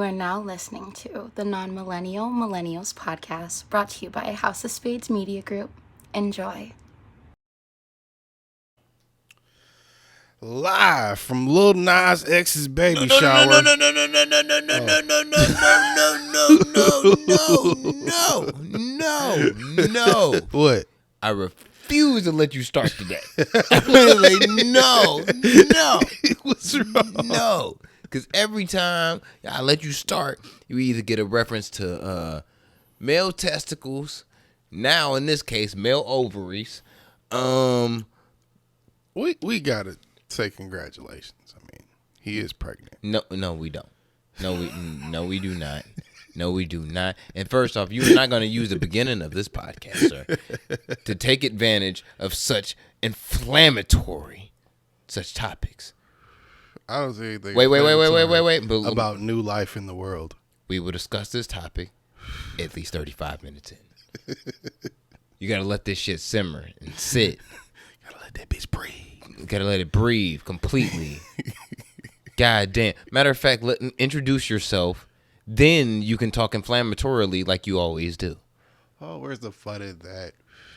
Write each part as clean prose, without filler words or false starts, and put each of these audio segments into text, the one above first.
You are now listening to the Non-Millennial Millennials podcast, brought to you by House of Spades Media Group. Enjoy. Live from Lil Nas X's baby shower. No. What? I refuse to let you start today. No. What's wrong? No. Because every time I let you start, you either get a reference to male testicles, now in this case, male ovaries. We gotta say congratulations. I mean, he is pregnant. No, we don't. No, we do not. No, we do not. And first off, you are not going to use the beginning of this podcast, sir, to take advantage of such inflammatory topics. I don't see anything. Wait. About new life in the world. We will discuss this topic at least 35 minutes in. You got to let this shit simmer and sit. Gotta let that bitch breathe. Got to let it breathe completely. God damn. Matter of fact, introduce yourself. Then you can talk inflammatorily like you always do. Oh, where's the fun in that?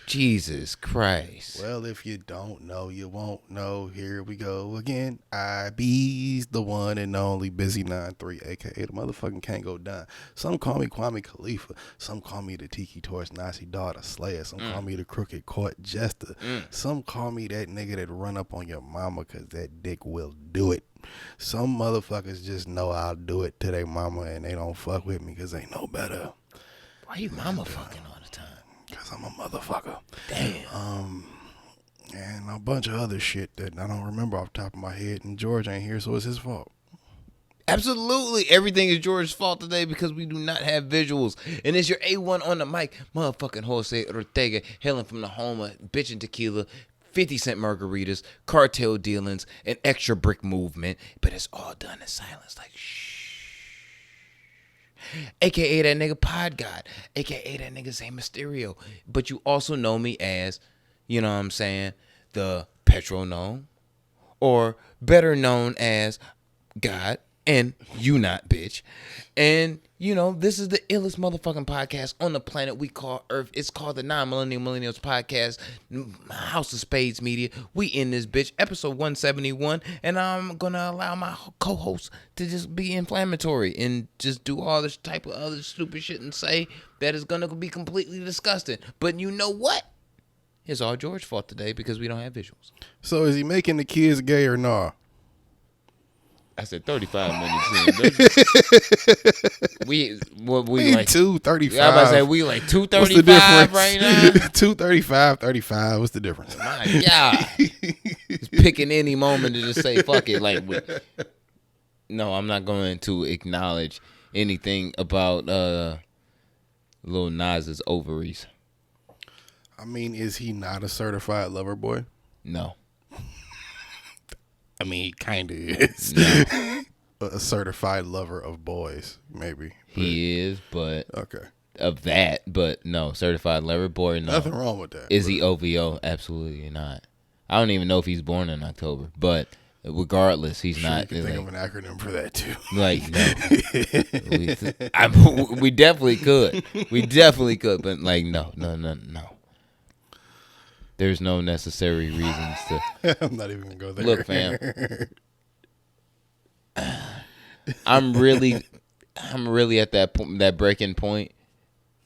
Jesus Christ. Well, if you don't know, you won't know. Here we go again. I be's the one and only Busy 93, a.k.a. the motherfucking can't go down. Some call me Kwame Khalifa. Some call me the Tiki Torch Nazi daughter Slayer. Some call me the Crooked Court Jester. Some call me that nigga that run up on your mama because that dick will do it. Some motherfuckers just know I'll do it to their mama and they don't fuck with me because they know better. Why you mama fucking all the time? Because I'm a motherfucker. Damn. And a bunch of other shit that I don't remember off the top of my head. And George ain't here, so it's his fault. Absolutely. Everything is George's fault today because we do not have visuals. And it's your A1 on the mic, motherfucking Jose Ortega, hailing from the home of bitchin' tequila, 50-cent margaritas, cartel dealings, and extra brick movement. But it's all done in silence, like shh. AKA that nigga Pod God, AKA that nigga Zay Mysterio. But you also know me as, you know what I'm saying, the Petro Gnome, or better known as God, and you not, bitch. And, you know, this is the illest motherfucking podcast on the planet we call Earth. It's called the Non-Millennial Millennials Podcast, House of Spades Media. We in this bitch, episode 171, and I'm going to allow my co-host to just be inflammatory and just do all this type of other stupid shit and say that is going to be completely disgusting. But you know what? It's all George's fault today because we don't have visuals. So is he making the kids gay or nah? I said 35 minutes in. we like 2:35. I was about to say we like 2:35 right now. 2:35, 35. What's the difference? My God, just picking any moment to just say fuck it. Like, no, I'm not going to acknowledge anything about Lil Nas's ovaries. I mean, is he not a certified lover boy? No. I mean, he kind of is. No. A certified lover of boys, maybe. He is, but okay. Of that, but no, certified lover boy. No, Nothing wrong with that. Is he OVO? Absolutely not. I don't even know if he's born in October, but regardless, he's sure, not. You can think of an acronym for that too. Like no, we definitely could. We definitely could, but like no. There's no necessary reasons to. I'm not even gonna go there. Look, fam. I'm really at that breaking point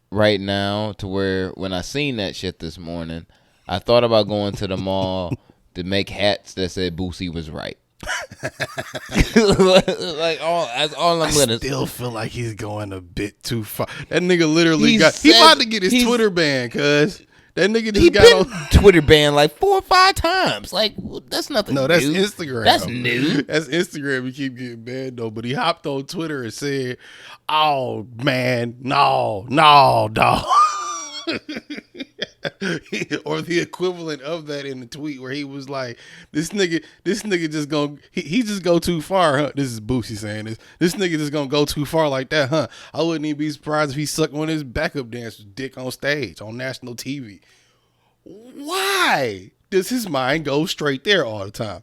right now to where when I seen that shit this morning, I thought about going to the mall to make hats that said Boosie was right. That's all I'm gonna. I still feel like he's going a bit too far. That nigga literally he about to get his Twitter ban, cuz. That nigga just got on Twitter banned like 4 or 5 times. Like, that's nothing new. No, that's Instagram. That's new. That's Instagram. He keep getting banned, though. But he hopped on Twitter and said, oh, man, no, dog. Or the equivalent of that in the tweet where he was like, this nigga just gonna, he just go too far, huh? This is Boosie saying this. This nigga just gonna go too far like that, huh? I wouldn't even be surprised if he sucked one of his backup dancers' dick on stage, on national TV. Why does his mind go straight there all the time?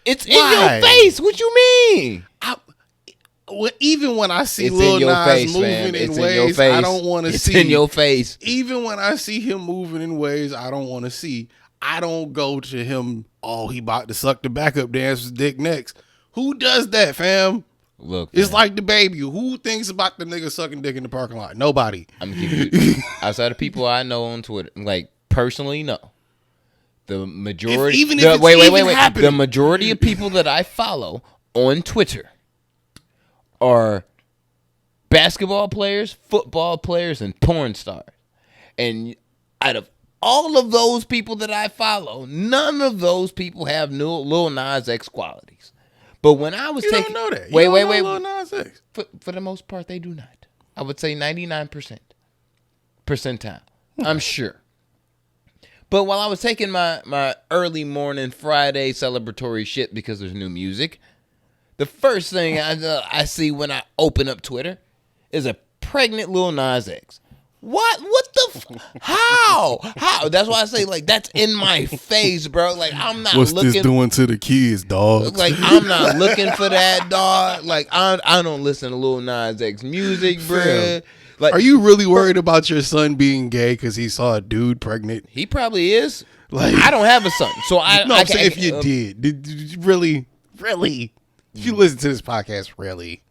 It's in your face. What you mean? even when I see It's Lil in your Nas face, moving fam. in It's in your ways face. I don't want to see. It's in your face. Even when I see him moving in ways I don't want to see, I don't go to him, oh, he about to suck the backup dancer's dick next. Who does that, fam? Look, It's man, like the baby. Who thinks about the nigga sucking dick in the parking lot? Nobody. I'm gonna give you outside of people I know on Twitter, like personally, no. The majority, Even if it's even happening. The majority of people that I follow on Twitter are basketball players, football players, and porn stars. And out of all of those people that I follow, none of those people have Lil Nas X qualities. But when I was don't know that. Wait. Lil Nas X. For the most part, they do not. I would say 99% percentile. I'm sure. But while I was taking my early morning Friday celebratory shit because there's new music, the first thing I see when I open up Twitter is a pregnant Lil Nas X. What the how? That's why I say, like, that's in my face, bro. Like, I'm not What's looking. this doing to the kids, dog? Like, I'm not looking for that, dog. Like, I don't listen to Lil Nas X music, bro. Like, are you really worried about your son being gay because he saw a dude pregnant? He probably is. Like, I don't have a son, so I'm saying if you did you really, if you listen to this podcast, really,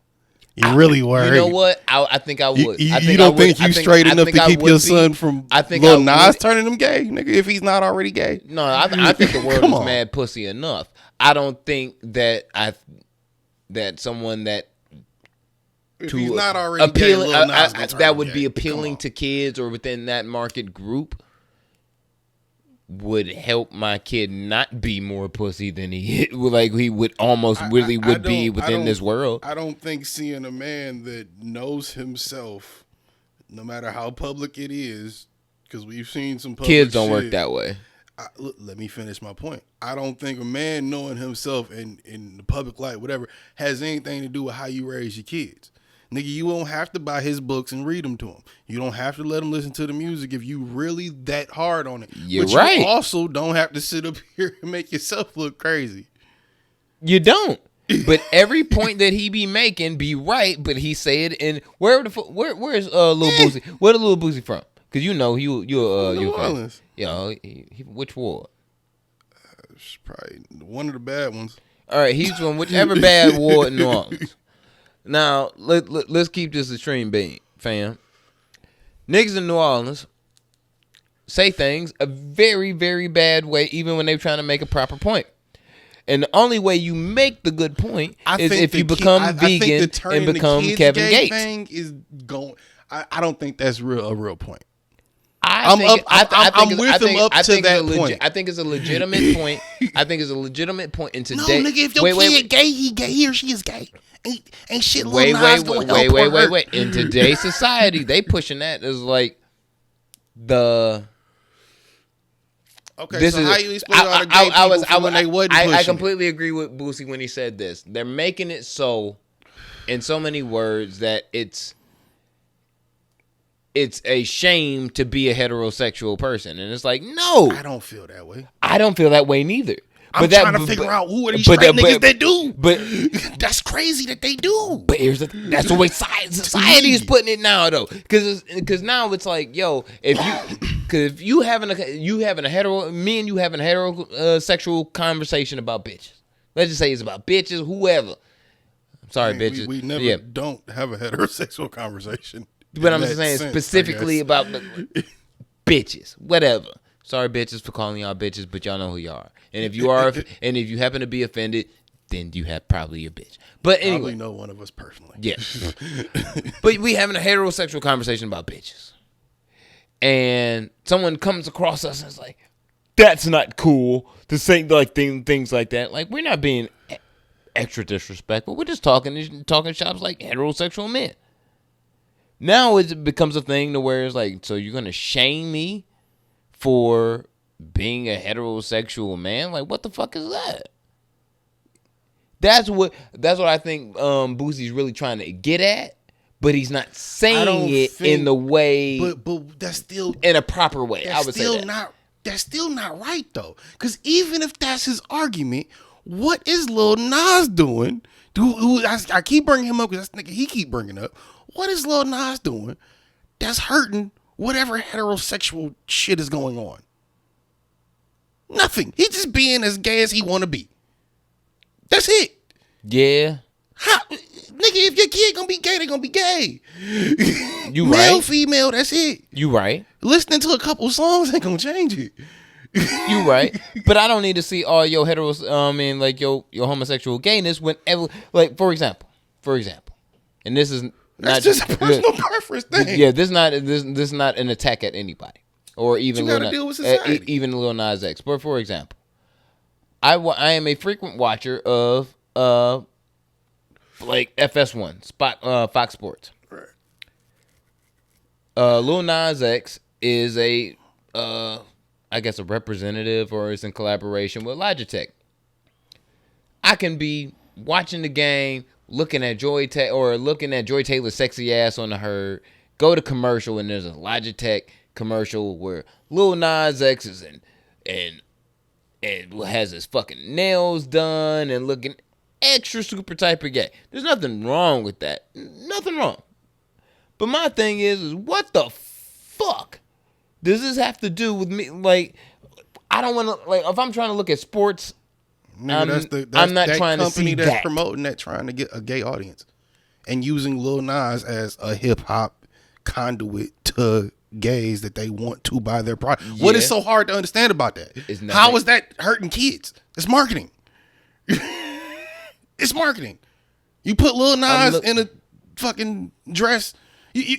you really worried? You know what? I think I would. You don't think you straight enough to keep your son from Lil Nas turning him gay, nigga? If he's not already gay? No, I think the world is mad pussy enough. I don't think that someone that if to he's not already appealing gay, Lil Nas gonna turn that him would gay. be appealing to kids or within that market group would help my kid not be more pussy than he like he would almost really would be within this world. I don't think seeing a man that knows himself, no matter how public it is, because we've seen some public Kids don't shit, work that way. Let me finish my point. I don't think a man knowing himself in the public light, whatever, has anything to do with how you raise your kids. Nigga, you won't have to buy his books and read them to him. You don't have to let him listen to the music if you really that hard on it. You're but right. You also don't have to sit up here and make yourself look crazy. You don't. But every point that he be making be right, but he say it in where's Lil Boosie? Where the Lil Boosie from? Because you know you New Orleans. You know, which ward? It's probably one of the bad ones. All right, he's from whichever bad ward in New Orleans. Now, let's keep this extreme being, fam. Niggas in New Orleans say things a very, very bad way, even when they're trying to make a proper point. And the only way you make the good point is if you become vegan and become Kevin Gates. Thing is going. I don't think that's a real point. I'm with him up to that point. I think it's a legitimate point. I think it's a legitimate point in today. No, nigga, if your kid gay, he gay. He or she is gay. Ain't shit. Wait. In today's society, they pushing that as like the. Okay, this so is how you explain all the gay people from when they wasn't pushing. I completely agree with Boosie when he said this. They're making it so, in so many words, that it's a shame to be a heterosexual person, and it's like, no, I don't feel that way. I don't feel that way neither. I'm trying to figure out who are these straight niggas that do. But that's crazy that they do. But here's that's the way society is putting it now, though. Because now it's like, yo, if you having a heterosexual conversation about bitches. Let's just say it's about bitches, whoever. I'm sorry, bitches. We never don't have a heterosexual conversation. But I'm just saying specifically about bitches, whatever. Sorry, bitches, for calling y'all bitches, but y'all know who you are. And if you are, and if you happen to be offended, then you have probably a bitch. But anyway, probably know one of us personally. Yeah. But we having a heterosexual conversation about bitches, and someone comes across us and is like, "That's not cool to say like things like that." Like, we're not being extra disrespectful. We're just talking shops like heterosexual men. Now it becomes a thing to where it's like, so you're gonna shame me for being a heterosexual man? Like, what the fuck is that? That's what I think Boosie's really trying to get at, but he's not saying it in the way. But that's still in a proper way. I would say that. That's still not right though, because even if that's his argument, what is Lil Nas doing Dude, I keep bringing him up because that's nigga he keep bringing up. What is Lil Nas doing that's hurting whatever heterosexual shit is going on? Nothing. He just being as gay as he want to be. That's it. Yeah. How, nigga, if your kid gonna be gay, they gonna be gay. You Male, right. female, that's it. You right. Listening to a couple songs ain't gonna change it. You right. But I don't need to see all your heteros, like your homosexual gayness whenever, like, for example, and this is That's not just a personal preference thing. Yeah, this is not an attack at anybody, or even You gotta deal with society. Even Lil Nas X. But for example, I am a frequent watcher of like FS1, Fox Sports. Right. Lil Nas X is I guess a representative, or is in collaboration with Logitech. I can be watching the game, looking at Joy Taylor's sexy ass on the herd, go to commercial, and there's a Logitech commercial where Lil Nas X is and has his fucking nails done and looking extra super typer gay. There's nothing wrong with that. Nothing wrong. But my thing is what the fuck does this have to do with me? Like, I don't want to, like, if I'm trying to look at sports, Nigga, I'm not that trying to company see that's that. promoting that, trying to get a gay audience and using Lil Nas as a hip hop conduit to gays that they want to buy their product. Yeah. What is so hard to understand about that? How is that hurting kids? It's marketing. It's marketing. You put Lil Nas in a fucking dress.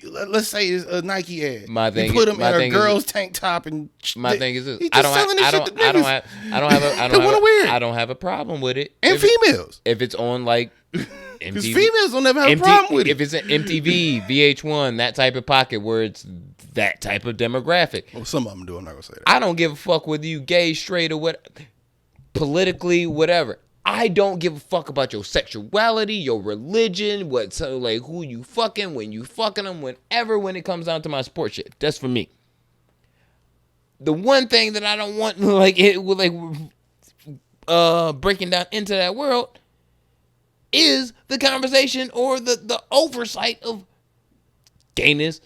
Let's say it's a Nike ad. You put him in a girl's tank top and. My thing is this: I don't have a problem with it. And females, if it's on like, because females don't ever have a problem with it. If it's an MTV, VH1, that type of pocket where it's that type of demographic. Well, some of them do. I'm not gonna say that. I don't give a fuck whether you gay, straight, or what, politically, whatever. I don't give a fuck about your sexuality, your religion, like who you fucking, when you fucking them, whenever, when it comes down to my sports shit. That's for me. The one thing that I don't want, breaking down into that world is the conversation or the oversight of gayness,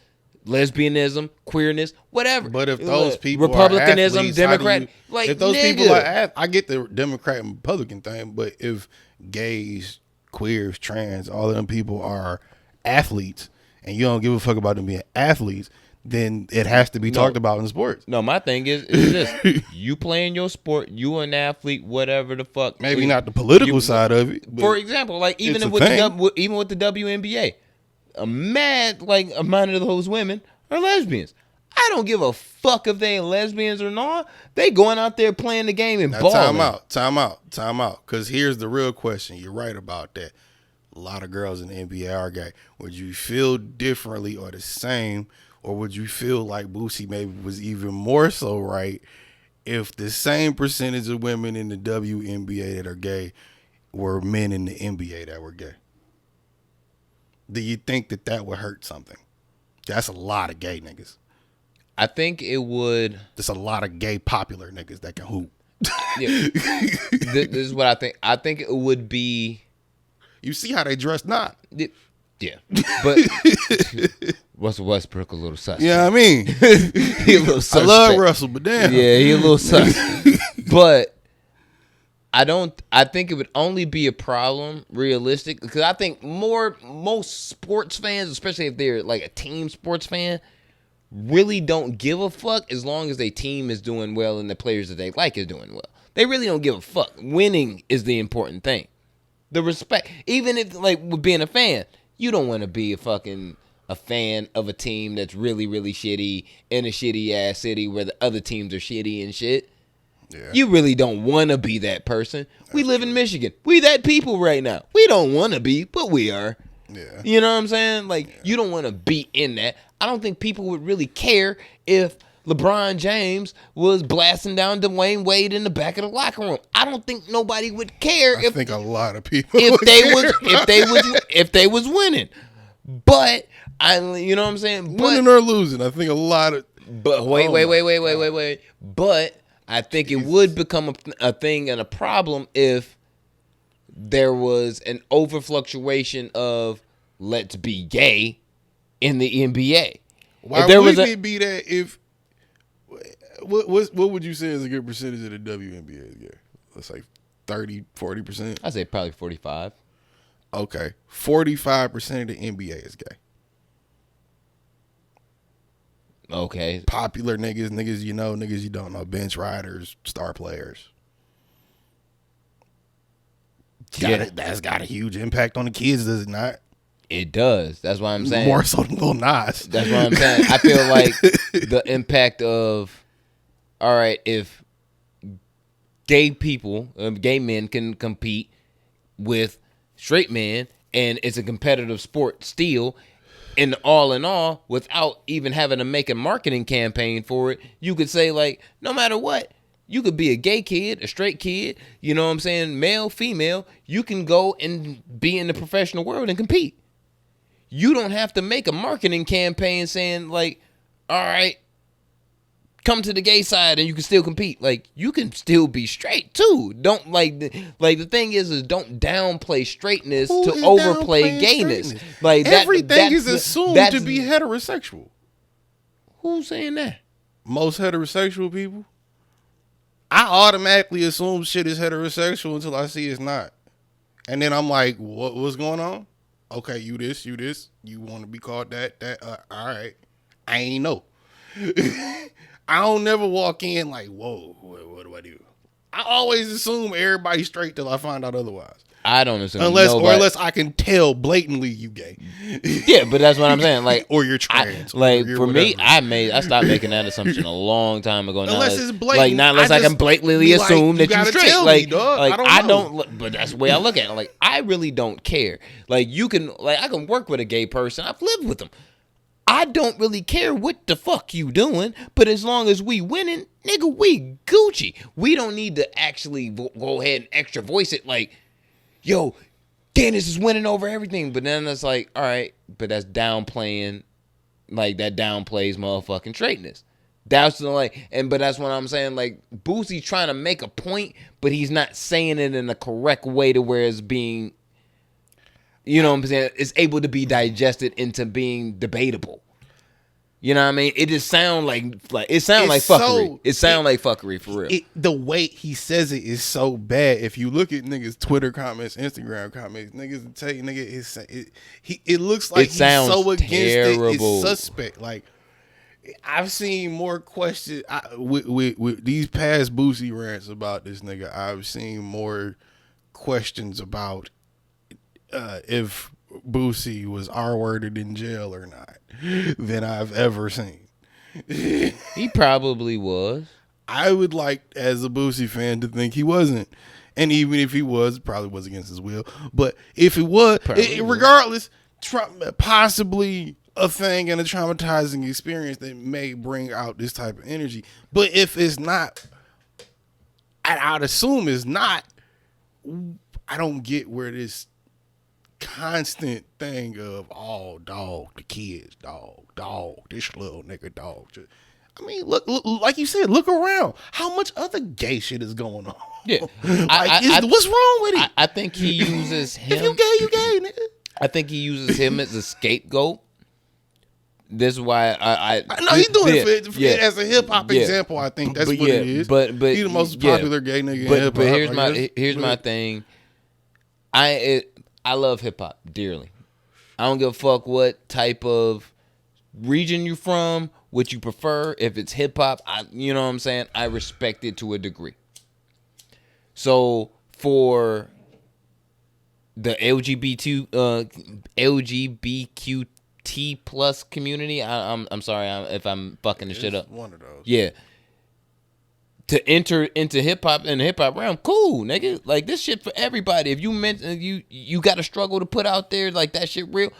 lesbianism, queerness, whatever. But if those people Republicanism, are athletes, Democrat, like, if those nigga. people are, I get the Democrat and Republican thing, but if gays, queers, trans, all of them people are athletes, and you don't give a fuck about them being athletes, then it has to be talked about in sports. No, my thing is this: you playing your sport, you an athlete, whatever the fuck. Maybe not the political side of it. For example, like even with the WNBA. A mad amount of those women are lesbians. I don't give a fuck if they ain't lesbians or not. They going out there playing the game and balling. Time out. Because here's the real question. You're right about that. A lot of girls in the NBA are gay. Would you feel differently or the same, or would you feel like Boosie maybe was even more so right if the same percentage of women in the WNBA that are gay were men in the NBA that were gay? Do you think that would hurt something? That's a lot of gay niggas. I think it would. There's a lot of gay popular niggas that can hoop. Yeah. This is what I think. I think it would be. You see how they dress now? Yeah. But Russell Westbrook a little sus. Yeah, I mean. He a little suspect. I love Russell, but damn. Yeah, he a little sus. But I think it would only be a problem realistic, because I think most sports fans, especially if they're like a team sports fan, really don't give a fuck as long as their team is doing well and the players that they like is doing well. They really don't give a fuck. Winning is the important thing. The respect. Even if, like, with being a fan, you don't want to be a fan of a team that's really, really shitty in a shitty ass city where the other teams are shitty and shit. Yeah. You really don't want to be that person. We live in Michigan. We that people right now. We don't want to be, but we are. Yeah. You know what I'm saying? Like, you don't want to be in that. I don't think people would really care if LeBron James was blasting down Dwayne Wade in the back of the locker room. I don't think nobody would care. I think a lot of people if they was winning. But you know what I'm saying? Winning or losing, I think a lot of. But wait. But I think it would become a thing and a problem if there was an overfluctuation of let's be gay in the NBA. Why wouldn't it be that if what would you say is a good percentage of the WNBA is gay? Let's say 30, 40%. I say probably 45. Okay, 45% of the NBA is gay. Okay, popular niggas you know, niggas you don't know, bench riders, star players. That's got a huge impact on the kids, does it not? It does. That's why I'm saying. More so than Lil Nas. That's what I'm saying. I feel like the impact of, all right, if gay people, gay men can compete with straight men, and it's a competitive sport still, and all in all, without even having to make a marketing campaign for it, you could say, like, no matter what, you could be a gay kid, a straight kid, you know what I'm saying, male, female, you can go and be in the professional world and compete. You don't have to make a marketing campaign saying, like, all right, come to the gay side and you can still compete. Like, you can still be straight too. Don't the thing is don't downplay straightness to overplay gayness. Straightness? Like everything is assumed to be heterosexual. Who's saying that? Most heterosexual people. I automatically assume shit is heterosexual until I see it's not. And then I'm like, what's going on? Okay, you this. You want to be called that. All right. I ain't know. I don't never walk in like, whoa, what do I do? I always assume everybody's straight till I find out otherwise. I don't assume unless I can tell blatantly you gay. Yeah, but that's what I'm saying. Like, or you're trans. Like you're for whatever. me, I stopped making that assumption a long time ago. Unless it's blatant. Like not unless I can blatantly assume that you're straight. Like, dog. like I don't know. But that's the way I look at it. Like I really don't care. Like you can, like I can work with a gay person. I've lived with them. I don't really care what the fuck you doing, but as long as we winning, nigga, we Gucci. We don't need to actually go ahead and extra voice it like, yo, Dennis is winning over everything. But then it's like, all right, but that's downplaying, like that downplays motherfucking straightness. That's but that's what I'm saying. Like Boosie's trying to make a point, but he's not saying it in the correct way to where it's being, you know what I'm saying, it's able to be digested into being debatable. You know what I mean? It just sound like it sound like fuckery. It sound like fuckery for real. The way he says it is so bad. If you look at niggas' Twitter comments, Instagram comments, niggas will tell you, nigga, it looks like he's so against it. It's suspect. Like I've seen more questions with these past Boosie rants about this nigga. I've seen more questions about if Boosie was R-worded in jail or not than I've ever seen. He probably was. I would like, as a Boosie fan, to think he wasn't. And even if he was, it probably was against his will. But if it was, regardless, possibly a thing and a traumatizing experience that may bring out this type of energy. But if it's not, I'd assume it's not, I don't get where this constant thing of dog, the kids, dog, this little nigga, dog. I mean, look, like you said, look around. How much other gay shit is going on? Yeah, what's wrong with it? I think he uses him. If you gay, nigga. I think he uses him as a scapegoat. This is why I no, he's doing it as a hip hop example. I think that's what it is. But he's the most popular gay nigga in hip hop. But here's my thing. I love hip hop dearly. I don't give a fuck what type of region you from, what you prefer. If it's hip hop, you know what I'm saying? I respect it to a degree. So for the LGBTQT plus community, I'm sorry if I'm fucking this shit up. One of those. Yeah. To enter into hip hop in the hip hop realm, cool, nigga. Like this shit for everybody. If you meant you got a struggle to put out there, like that shit real,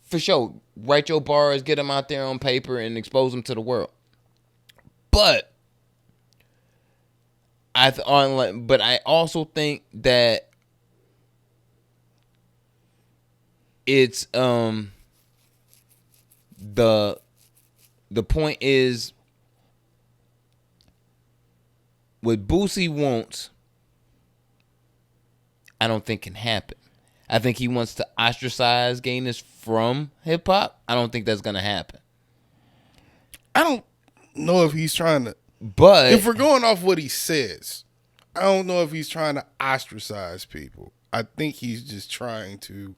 for sure. Write your bars, get them out there on paper, and expose them to the world. But I also think that it's the point is, what Boosie wants I don't think can happen. I think he wants to ostracize gayness from hip hop. I don't think that's gonna happen. I don't know if he's trying to. But if we're going off what he says, I don't know if he's trying to ostracize people. I think he's just trying to,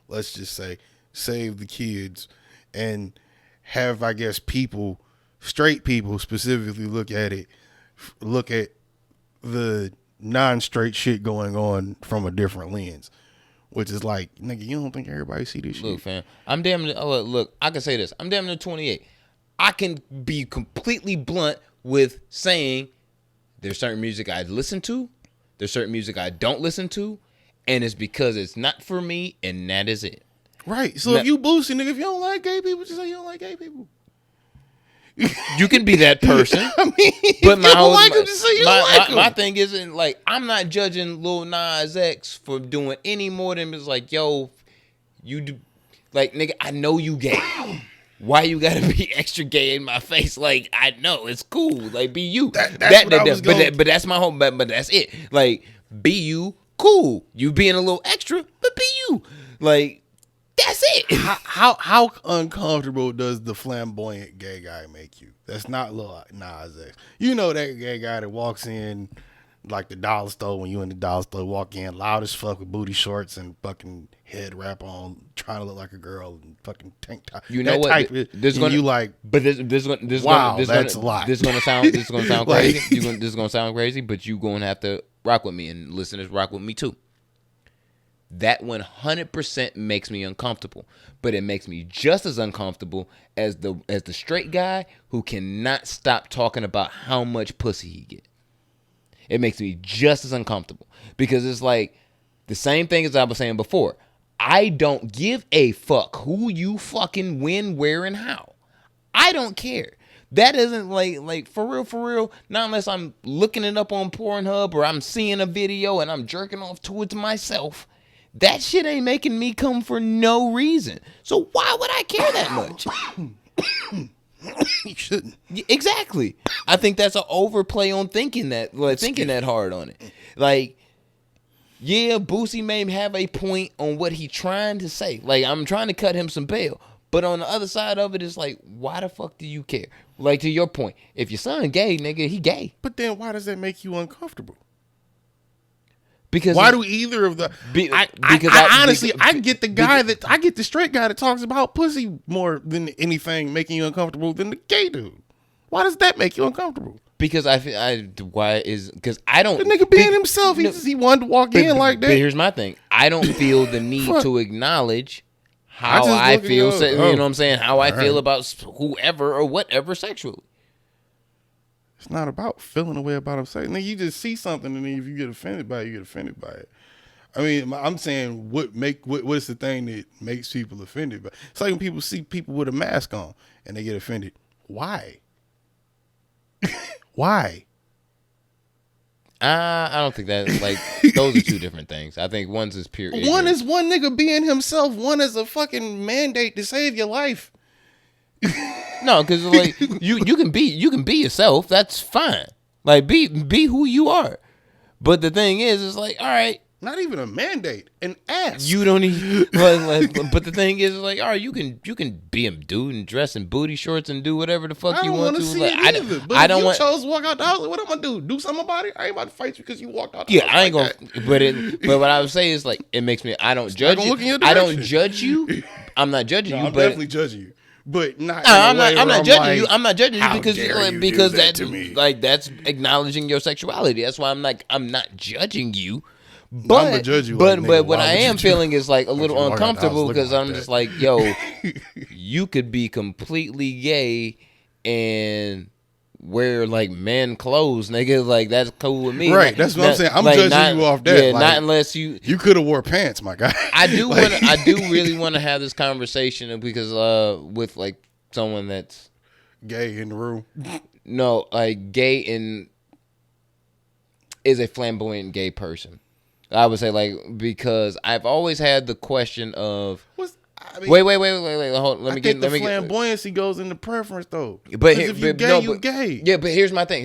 let's just say, save the kids and have, I guess, people, straight people specifically, look at the non-straight shit going on from a different lens, which is like, nigga, you don't think everybody see this shit? Look, fam, I'm damn near, look, I can say this. I'm damn near 28. I can be completely blunt with saying there's certain music I listen to, there's certain music I don't listen to, and it's because it's not for me, and that is it. Right. So if you boosting, nigga, if you don't like gay people, just say you don't like gay people. You can be that person. I mean, but my thing isn't like, I'm not judging Lil Nas X for doing any more than it's like, yo, you do, like, nigga, I know you gay. Why you gotta be extra gay in my face? Like, I know it's cool. Like, be you. But that's my whole. But that's it. Like, be you. Cool. You being a little extra, but be you. Like, that's it. How uncomfortable does the flamboyant gay guy make you? That's not Lil Nas X. You know that gay guy that walks in like the dollar store, when you in the dollar store, walk in loud as fuck with booty shorts and fucking head wrap on, trying to look like a girl and fucking tank top. You know that what? Type this gonna, you like, but this wow, this that's gonna, a lot. This gonna sound Like, crazy. This is gonna sound crazy, but you gonna have to rock with me, and listeners rock with me too. That 100% makes me uncomfortable, but it makes me just as uncomfortable as the straight guy who cannot stop talking about how much pussy he get. It makes me just as uncomfortable because it's like the same thing as I was saying before. I don't give a fuck who you fucking when, where, and how. I don't care. That isn't like for real, not unless I'm looking it up on Pornhub or I'm seeing a video and I'm jerking off towards myself. That shit ain't making me come for no reason. So why would I care that much? You shouldn't. Exactly. I think that's an overplay on thinking that hard on it. Like, yeah, Boosie may have a point on what he trying to say. Like, I'm trying to cut him some bail. But on the other side of it, it's like, why the fuck do you care? Like, to your point, if your son gay, nigga, he gay. But then why does that make you uncomfortable? Because why do either of the? I get the guy I get the straight guy that talks about pussy more than anything making you uncomfortable than the gay dude. Why does that make you uncomfortable? Because because I don't. The nigga being himself, he wanted to walk in like that. But here's my thing: I don't feel the need to acknowledge how I feel. You know what I'm saying? How I feel about whoever or whatever sexually. It's not about feeling a way about himself. Nigga, you just see something, and then if you get offended by it, you get offended by it. I mean, I'm saying what's the thing that makes people offended? But it's like when people see people with a mask on and they get offended. Why? Why? I don't think that, like, those are two different things. I think one's is pure ignorance. One is one nigga being himself. One is a fucking mandate to save your life. No, because like you can be yourself. That's fine. Like be who you are. But the thing is like, all right, not even a mandate, an ass. You don't even. But the thing is like, all right, you can be a dude and dress in booty shorts and do whatever the fuck you want to. See like, it either. But I don't want. Chose to walk out the house. What am I gonna do? Do something about it? I ain't about to fight you because you walked out. The house I ain't like gonna. That. But what I would say is like, it makes me. I don't judge you. I don't judge you. I'm not judging you. I'm definitely judging you. But not. I'm not judging you. I'm not judging you because that's to me. Like that's acknowledging your sexuality. That's why I'm like, I'm not judging you. But I'm gonna judge you. But what I am feeling is like a little uncomfortable because I'm just like, yo, you could be completely gay and wear like men clothes, nigga. Like that's cool with me. Right. That's what I'm saying. I'm judging you off that. Yeah, like, not unless you could have wore pants, my guy. I do really want to have this conversation because with like someone that's gay in the room. No, like gay and is a flamboyant gay person. I would say like because I've always had the question of wait. Hold, let me get. Flamboyancy goes into preference though. But if you gay, you gay. Yeah, but here's my thing.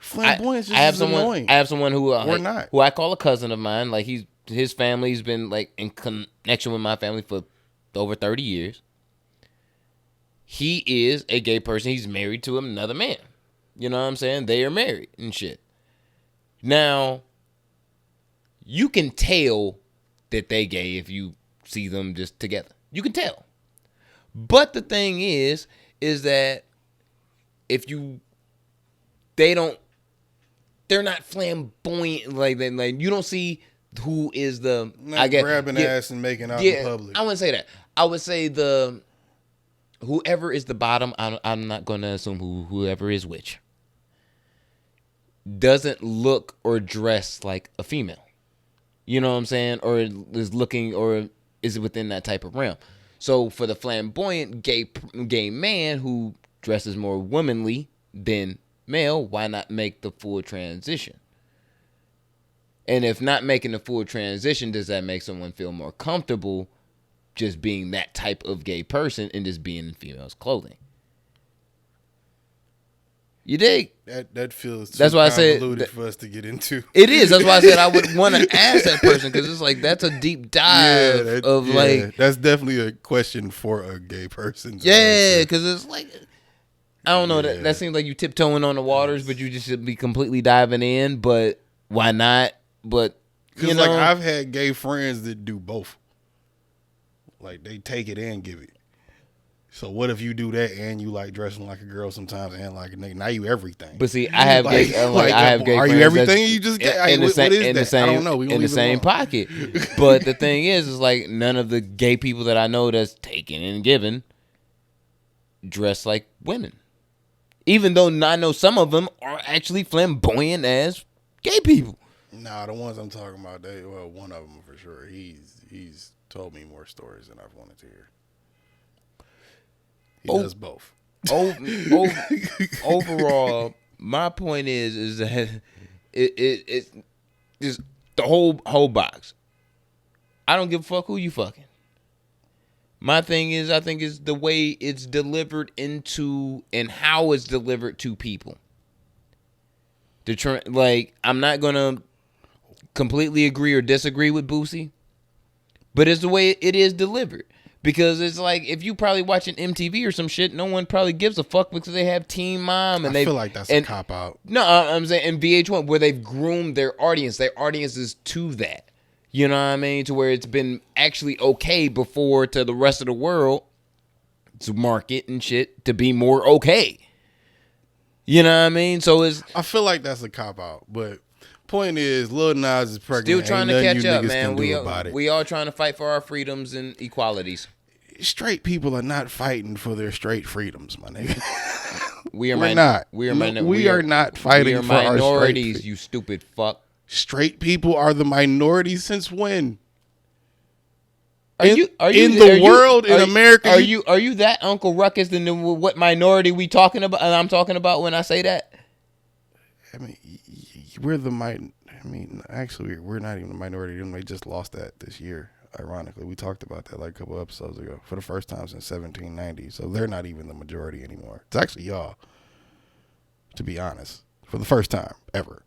Flamboyance I have is annoying. I have someone who or not. who I call a cousin of mine. Like he's his family's been like in connection with my family for over 30 years. He is a gay person. He's married to another man. You know what I'm saying? They are married and shit. Now, you can tell that they gay if you see them just together. You can tell. But the thing is that if they're not flamboyant, like you don't see who is the, not I guess, grabbing ass and making out in public. I wouldn't say that. I would say whoever is the bottom, I'm not going to assume whoever is which, doesn't look or dress like a female. You know what I'm saying? Or is looking, or is within that type of realm. So for the flamboyant gay man who dresses more womanly than male, why not make the full transition? And if not making the full transition, does that make someone feel more comfortable just being that type of gay person and just being in female's clothing? You dig? That feels that's why I said convoluted for us to get into. It is. That's why I said I would want to ask that person, because it's like that's a deep dive like that's definitely a question for a gay person. Yeah, because it's like, I don't know, that seems like you tiptoeing on the waters, but you just should be completely diving in. But why not? But you know, like I've had gay friends that do both. Like they take it and give it. So what if you do that and you like dressing like a girl sometimes and like a nigga? Now you everything. But see, I have gay. I have gay. Are friends you everything? You just gay? In the same. In the same. I don't know. In the same pocket. But the thing is like none of the gay people that I know that's taken and given dress like women. Even though I know some of them are actually flamboyant as gay people. Nah, the ones I'm talking about, one of them for sure. He's told me more stories than I've wanted to hear. He does both. Overall, my point is that it just the whole box. I don't give a fuck who you fucking. My thing is, I think it's the way it's delivered into and how it's delivered to people. Like, I'm not gonna completely agree or disagree with Boosie, but it's the way it is delivered. Because it's like, if you probably watching MTV or some shit, no one probably gives a fuck because they have Teen Mom and I feel like that's a cop out. No, I'm saying in VH1 where they've groomed their audience. Their audience is to that. You know what I mean? To where it's been actually okay before to the rest of the world to market and shit to be more okay. You know what I mean? So I feel like that's a cop out, but point is, Lil Nas is pregnant. Still trying to catch up, man. We all trying to fight for our freedoms and equalities. Straight people are not fighting for their straight freedoms, my nigga. We are not. We are not fighting for our minorities. You stupid fuck. Straight people are the minority since when? In America? Are you that Uncle Ruckus? Then what minority we talking about? And I'm talking about when I say that. I mean, actually, we're not even a minority. They just lost that this year. Ironically, we talked about that like a couple episodes ago for the first time since 1790. So they're not even the majority anymore. It's actually y'all, to be honest, for the first time ever.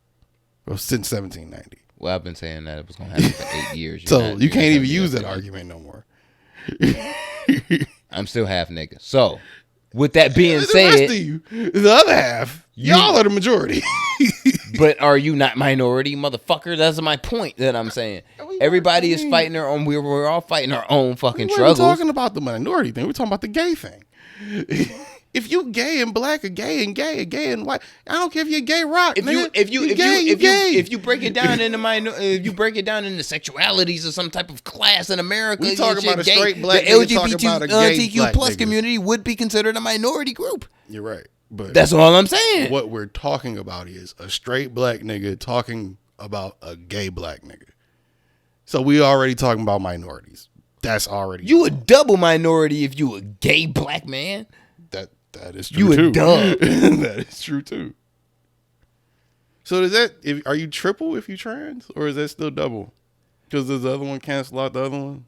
Well, since 1790. Well, I've been saying that it was going to happen for 8 years. So you can't even use that argument no more. I'm still half nigga. So, with that being said, the rest of you, the other half, y'all are the majority. But are you not minority, motherfucker? That's my point that I'm saying. Everybody is fighting their own. We're all fighting our own fucking struggles. We're talking about the minority thing. We're talking about the gay thing. If you gay and black or gay and white, I don't care if you're gay rock. If you break it down into if you break it down into sexualities or some type of class in America, we talk about a straight black the LGBTQ plus community would be considered a minority group. You're right, but that's all I'm saying. What we're talking about is a straight black nigga talking about a gay black nigga. So we already talking about minorities. That's already you a double minority if you a gay black man. That is true too. You a dub. That is true too. So are you triple if you trans, or is that still double? Because does the other one cancel out the other one?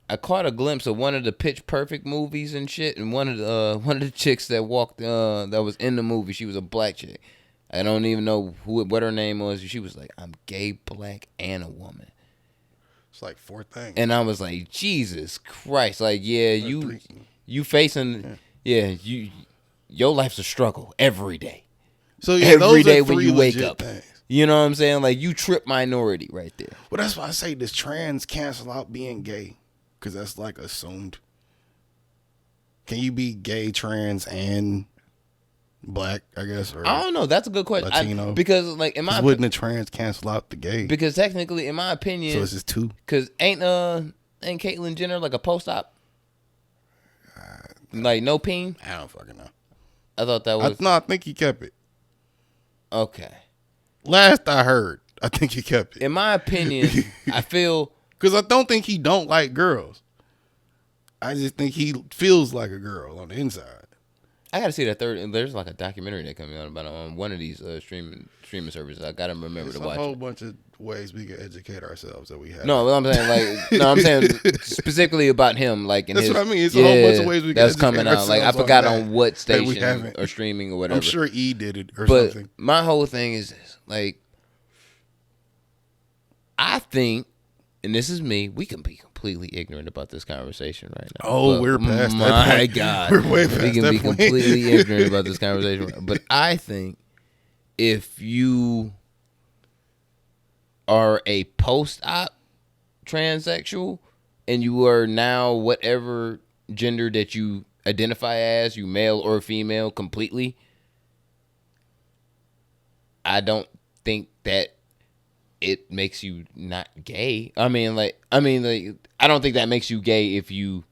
I caught a glimpse of one of the Pitch Perfect movies and shit, and one of the chicks that walked that was in the movie. She was a black chick. I don't even know what her name was. She was like, "I'm gay, black, and a woman." like 4 things. And I was like, Jesus Christ. Like, yeah, Three. you facing, your life's a struggle every day. So yeah, Every those day are when 3 you wake legit up. things. You know what I'm saying? Like, you trip minority right there. Well, that's why I say, does trans cancel out being gay? Because that's like assumed. Can you be gay, trans, and black, I guess? Or I don't know. That's a good question. Latino? Because, like, in my wouldn't the trans cancel out the gay? because technically, in my opinion, So it's just 2? because ain't Caitlyn Jenner like a post-op? Like, no peen? I don't fucking know. I thought that was... I think he kept it. Okay. Last I heard, I think he kept it. In my opinion, I feel... Because I don't think he don't like girls. I just think he feels like a girl on the inside. I gotta see that there's like a documentary that coming out about on one of these streaming services. I gotta remember There's to a watch whole it. bunch of ways we can educate ourselves that we have. No, what I'm saying, like, I'm saying specifically about him, like, in That's his, what I mean. It's a whole bunch of ways we can that's educate coming out. Like, I ourselves forgot on on that what that we station haven't. or streaming or whatever. I'm sure E did it or But something. my whole thing is this, like, I think, and this is me, we can be completely ignorant about this conversation right now. Oh, But we're past that my point. God. We're way past We can that be point. completely ignorant about this conversation. But I think if you are a post-op transsexual and you are now whatever gender that you identify as, you male or female completely, I don't think that it makes you not gay. I mean, I don't think that makes you gay if you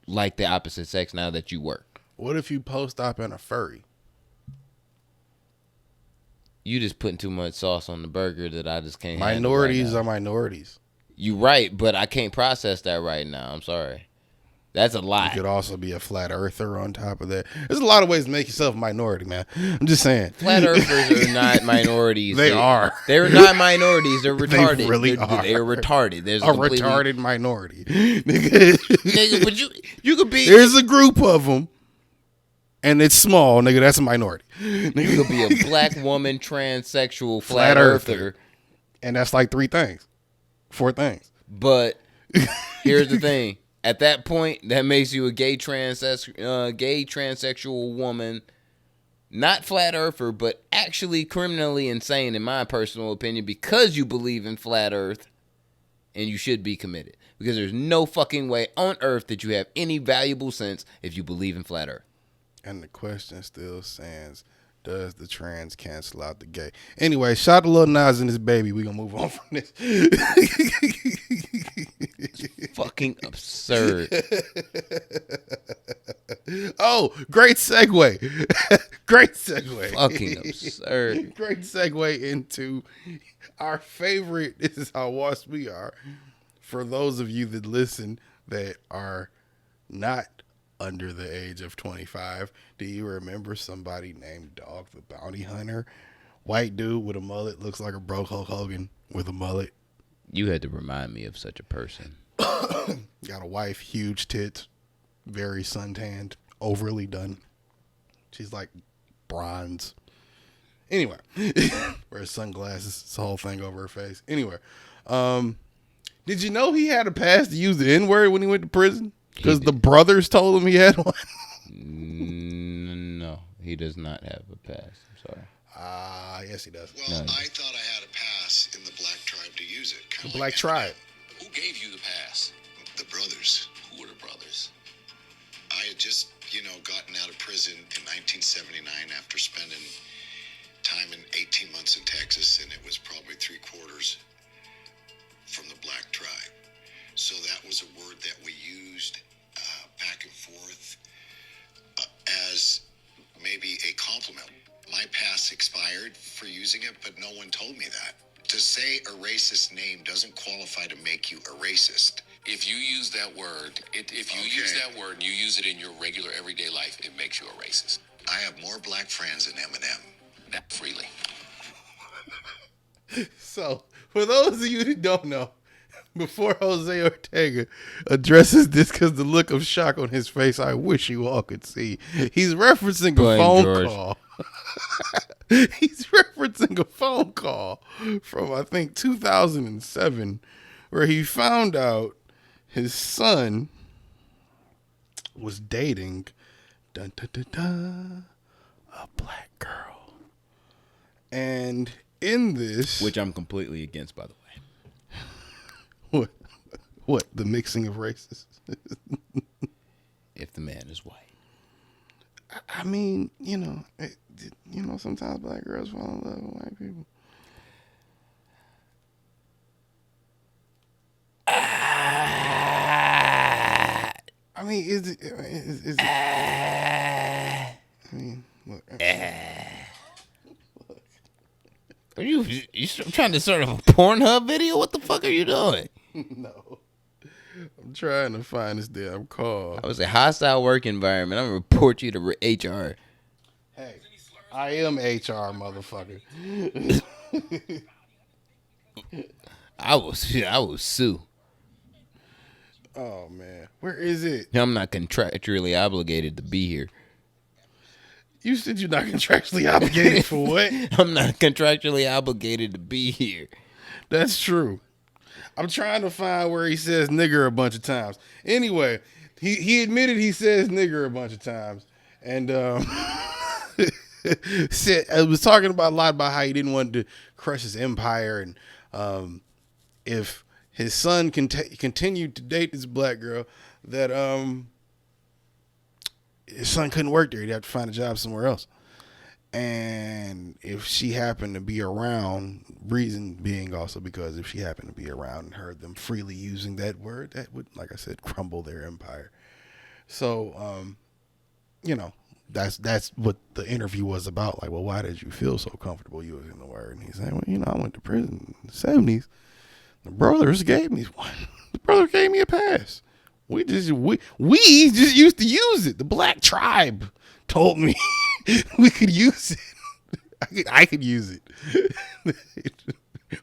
like the opposite sex now that you work. What if you post-op and a furry? You just putting too much sauce on the burger that I just can't. Minorities are minorities. You right, but I can't process that right now. I'm sorry. That's a lot. You could also be a flat earther on top of that. There's a lot of ways to make yourself a minority, man. I'm just saying. Flat earthers are not minorities. They are. They're not minorities. They're retarded. They really they're, are. They're retarded. There's A completely, retarded minority. Nigga. Nigga, but you could be. There's a group of them, and it's small, nigga. That's a minority. You could be a black woman, transsexual, flat earther. And that's like 3 things. 4 things. But here's the thing. At that point, that makes you a gay transsexual woman, not flat earther, but actually criminally insane, in my personal opinion, because you believe in flat earth, and you should be committed. Because there's no fucking way on earth that you have any valuable sense if you believe in flat earth. And the question still stands, does the trans cancel out the gay? Anyway, shout out to Lil Nas and his baby. We gonna move on from this. Fucking absurd. Oh, great segue. Great segue. Fucking absurd. Great segue into our favorite. This is how lost we are. For those of you that listen that are not under the age of 25, do you remember somebody named Dog the Bounty Hunter? White dude with a mullet, looks like a broke Hulk Hogan with a mullet. You had to remind me of such a person. Got a wife, huge tits, very suntanned, overly done. She's like bronze. Anyway, wears sunglasses, this whole thing over her face. Anyway, did you know he had a pass to use the N-word when he went to prison? Because the brothers told him he had one. No, he does not have a pass. I'm sorry. Yes, he does. Well, I thought I had a pass in the black tribe to use it. The black tribe. Who gave you the pass? The brothers. Who were the brothers? I had just, gotten out of prison in 1979 after spending time in 18 months in Texas, and it was probably 3/4 from the black tribe. So that was a word that we used back and forth as maybe a compliment. My pass expired for using it, but no one told me that. To say a racist name doesn't qualify to make you a racist. If you use that word, use that word and you use it in your regular everyday life, it makes you a racist. I have more black friends than Eminem. Not freely. So, for those of you that don't know, before Jose Ortega addresses this, because the look of shock on his face, I wish you all could see. He's referencing a phone call. He's referencing a phone call from, I think, 2007 where he found out his son was dating dun, dun, dun, dun, a black girl. And in this... Which I'm completely against, by the way. What? The mixing of races? If the man is white. I mean, sometimes black girls fall in love with white people. I mean, is it? I mean, look. Are you trying to start a Pornhub video? What the fuck are you doing? No. I'm trying to find this damn call. I was a hostile work environment. I'm gonna report you to HR. Hey, I am HR, motherfucker. I will sue. Oh man, where is it? I'm not contractually obligated to be here. You said you're not contractually obligated for what? I'm not contractually obligated to be here. That's true. I'm trying to find where he says nigger a bunch of times. Anyway, he admitted he says nigger a bunch of times, and said I was talking about a lot about how he didn't want to crush his empire, and if his son continued to date this black girl, that his son couldn't work there. He'd have to find a job somewhere else. And if she happened to be around, reason being also because if she happened to be around and heard them freely using that word, that would, like I said, crumble their empire. So, that's what the interview was about. Like, well, why did you feel so comfortable using the word? And he's saying, well, I went to prison in the 70s. The brothers gave me one. The brother gave me a pass. We just used to use it. The black tribe told me we could use it. I could use it.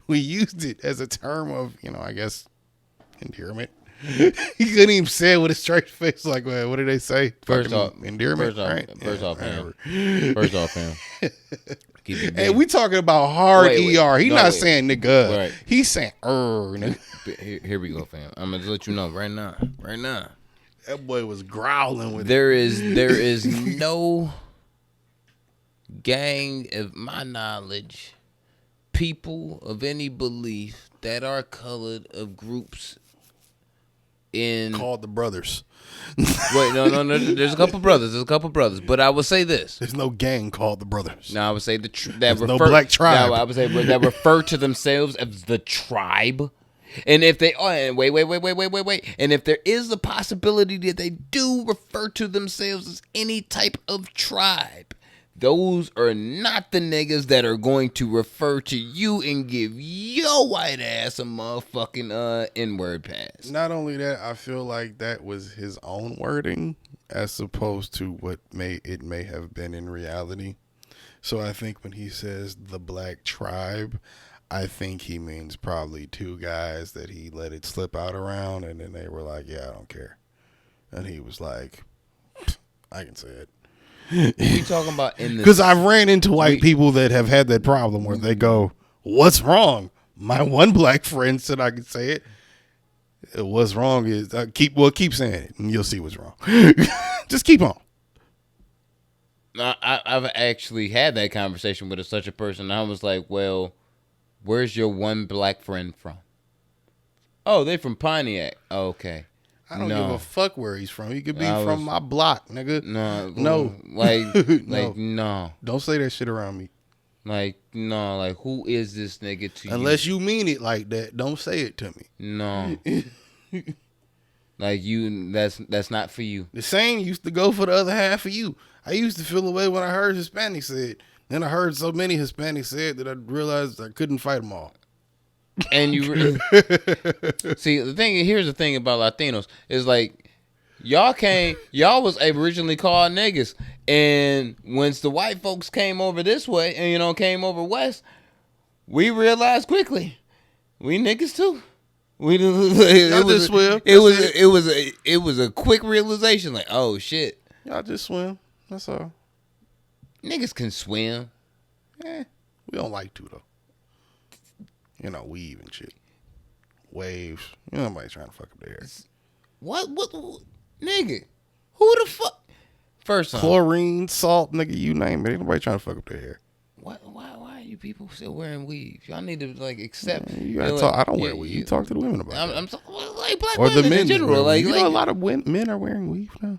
We used it as a term of, I guess, endearment. He couldn't even say it with a straight face. Like, well, what did they say? First off, endearment. First off, fam. Hey, we talking about hard ER. He's not saying nigga. Right. He's saying nigga. Here we go, fam. I'm gonna let you know right now. That boy was growling with there is no gang of my knowledge, people of any belief that are colored of groups in called the brothers. Wait, no. There's a couple brothers. But I would say this: there's no gang called the brothers. No, I would say no black tribe. No, I would say that refer to themselves as the tribe. And if they wait, and if there is a possibility that they do refer to themselves as any type of tribe, those are not the niggas that are going to refer to you and give your white ass a motherfucking N-word pass. Not only that, I feel like that was his own wording as opposed to what may have been in reality. So I think when he says the black tribe, I think he means probably two guys that he let it slip out around, and then they were like, yeah, I don't care. And he was like, I can say it. We talking about in this because I've ran into white people that have had that problem where they go, "What's wrong?" My one black friend said I could say it. What's wrong is keep saying it, and you'll see what's wrong. Just keep on. I've actually had that conversation with such a person. I was like, "Well, where's your one black friend from?" "Oh, they from Pontiac." "Oh, okay." I don't give a fuck where he's from. He could be from my block, nigga. No. No. Don't say that shit around me. Who is this nigga to you? Unless you mean it like that, don't say it to me. No. That's not for you. The same used to go for the other half of you. I used to feel away when I heard Hispanics say it. Then I heard so many Hispanics say it that I realized I couldn't fight them all. And you see here's the thing about Latinos is like y'all was originally called niggas, and once the white folks came over this way and came over west, we realized quickly we niggas too. It was a quick realization, like, oh shit, y'all just swim. That's all. Niggas can swim. We don't like to though. Weave and shit. waves. You know, nobody trying to fuck up their hair. What? Nigga? Who the fuck? First off, Chlorine, salt, nigga, you name it. Ain't nobody trying to fuck up their hair. why are you people still wearing weaves? Y'all need to like accept. You gotta talk. I don't wear weave. You talk to the women about that. I'm talking like black Or the women men in general. Like, you know, a lot of men are wearing weave now.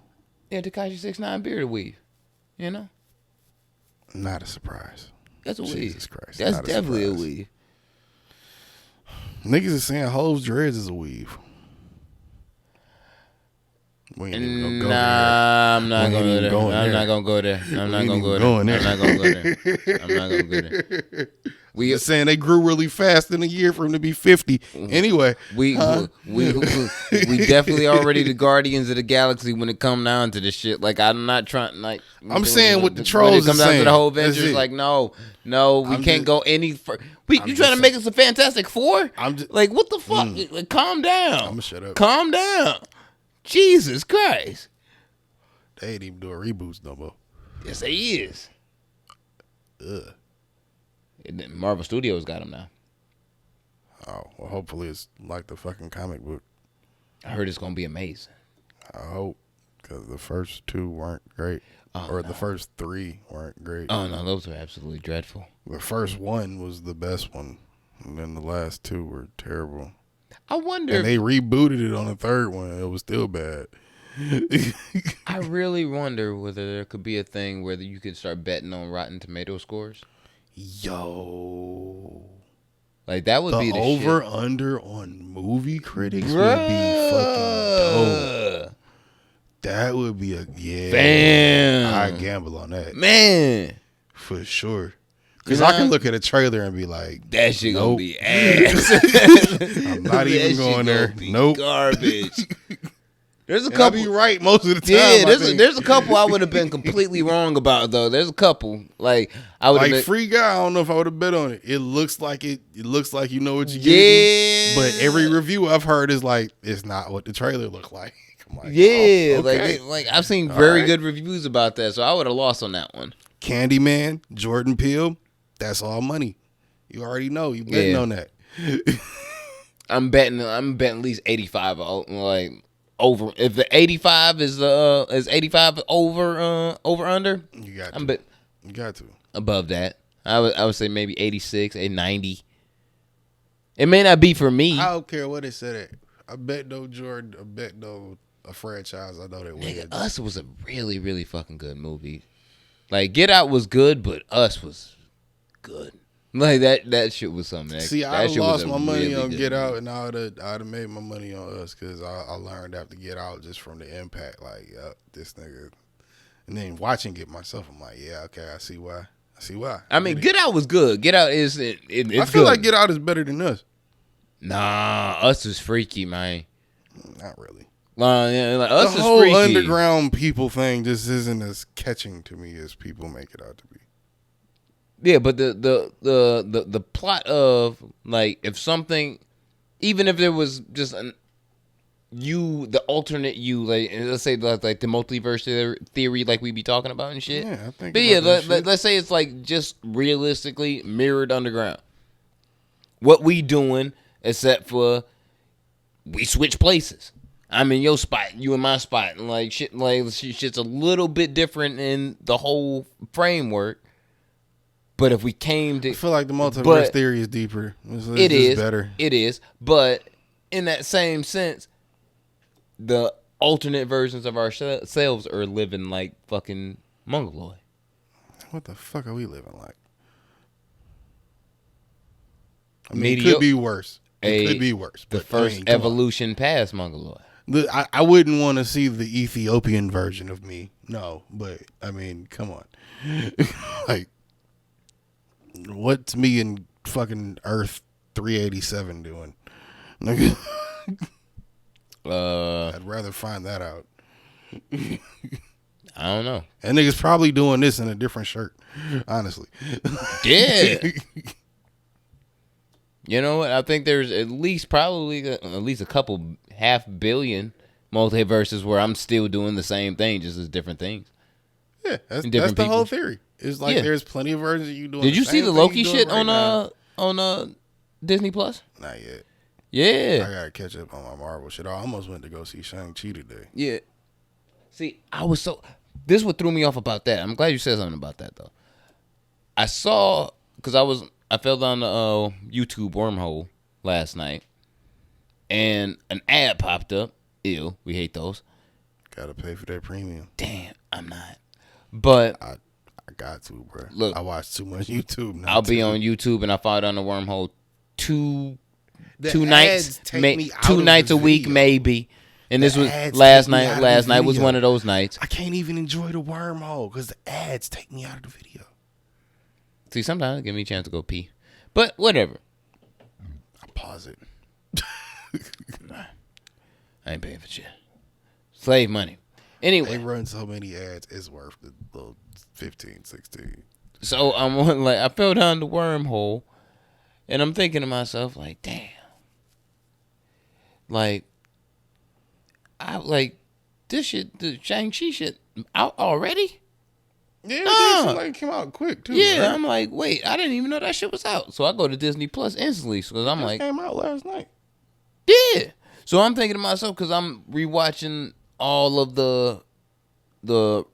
Yeah, Tekashi 6ix9ine bearded weave. You know, not a surprise. That's a weave. Jesus Christ, That's not definitely a surprise. weave. Niggas is saying Hove's dreads is a weave. We ain't even gonna go there. I'm not We gonna ain't even go going there. I'm there. not gonna go there. I'm not ain't gonna even go going there. there. I'm not gonna go there. I'm not gonna go there. We Just saying they grew really fast in a year for him to be 50. Anyway, we definitely already the guardians of the galaxy when it come down to this shit. Like I'm not trying like I'm saying what the trolls when it is comes down saying. to the whole That's Avengers. it. Like no, we I'm can't just- go any further. You just trying to make us a Fantastic Four? I'm just- like what the fuck? Like, calm down. I'ma shut up. Calm down. Jesus Christ. They ain't even doing reboots no more. Yes, he is. Ugh. And then Marvel Studios got him now. Oh, well, hopefully it's like the fucking comic book. I heard it's gonna be amazing. I hope, because the first two weren't great. The first three weren't great. Oh no, those were absolutely dreadful. The first one was the best one, and then the last two were terrible. I wonder. And they rebooted it on the third one, and it was still bad. I really wonder whether there could be a thing where you could start betting on Rotten Tomato scores. Yo. Like that would be the over shit. under on movie critics would be fucking dope. That would be Bam. I gamble on that. Man, For sure. Because I can look at a trailer and be like, that shit nope. gonna be ass. I'm not even That going shit there. gonna be Nope. garbage. There's a And I'll couple. be right most of the time. Yeah, I think. there's a couple I would have been completely wrong about though. There's a couple like I would have Like been. Free Guy, I don't know if I would have bet on it. It looks like it looks like you know what you're Yeah. getting. But every review I've heard is like, it's not what the trailer looked like. I'm like, Yeah, oh, okay. like I've seen very right. good reviews about that, so I would have lost on that one. Candyman, Jordan Peele, that's all money. You already know. You betting Yeah. on that. I'm betting at least 85 like over. If the 85 is 85 over under, You got I'm to. bet You got to. above that. I would say maybe 86, 90. It may not be for me. I don't care what it said at. I bet no Jordan. I bet no a franchise. I know that Nigga, wins. Us was a really, really fucking good movie. Like Get Out was good, but Us was good. Like that shit was something. See, that I shit was lost a my money really on good Get Out, movie. and I'd have made my money on Us because I learned after Get Out just from the impact. Like, this nigga. And then watching it myself, I'm like, yeah, okay, I see why. I mean, Get Out was good. Get Out is it's I feel good. like Get Out is better than Us. Nah, Us is freaky, man. Not really. Yeah, like, Us The is whole freaky. underground people thing just isn't as catching to me as people make it out to be. Yeah, but the plot of like if something, even if there was just the alternate you, like let's say like the multiverse theory, like we be talking about and shit. Yeah, I think. But yeah, about that shit. let's say it's like just realistically mirrored underground. What we doing except for we switch places. I'm in your spot, you in my spot, and like shit's a little bit different in the whole framework. But if we came to, I feel like the multiverse theory is deeper. It's it just is better. It is, but in that same sense, the alternate versions of ourselves are living like fucking mongoloid. What the fuck are we living like? I mean, it could be worse. It could be worse. The But first come on. evolution past mongoloid. I wouldn't want to see the Ethiopian version of me. No, but I mean, come on. Like, what's me in fucking Earth 387 doing? Nigga, I'd rather find that out. I don't know. And niggas probably doing this in a different shirt, honestly. Yeah. You know what? I think there's at least a couple 500 million multiverses where I'm still doing the same thing, just as different things. Yeah, that's different the whole people. theory. It's like there's plenty of versions of you doing. Did you see same the thing Loki you doing shit right now. on Disney Plus? Not yet. Yeah. I gotta catch up on my Marvel shit. I almost went to go see Shang-Chi today. Yeah. See, this is what threw me off about that. I'm glad you said something about that though. I saw, because I fell down the YouTube wormhole last night, and an ad popped up. Ew, we hate those. Gotta pay for that premium. Damn, I'm not. But I got to, bro. Look, I watch too much YouTube now. I'll be on YouTube and I fall down the wormhole two The nights, ads take me out two of nights the a week video. maybe. And this The was ads last take me out night. of Last the night was video. one of those nights. I can't even enjoy the wormhole because the ads take me out of the video. See, sometimes it give me a chance to go pee, but whatever. I pause it. I ain't paying for shit. Slave money. Anyway, They run so many ads, it's worth the little 15, 16. so I'm on, like, I fell down the wormhole, and I'm thinking to myself, like, damn, like, this shit, the Shang-Chi shit out already? Yeah, Nah. it came out quick too. Yeah, right? I'm like, wait, I didn't even know that shit was out. So I go to Disney Plus instantly, because I'm It like, came out last night. yeah. So I'm thinking to myself, because I'm rewatching all of the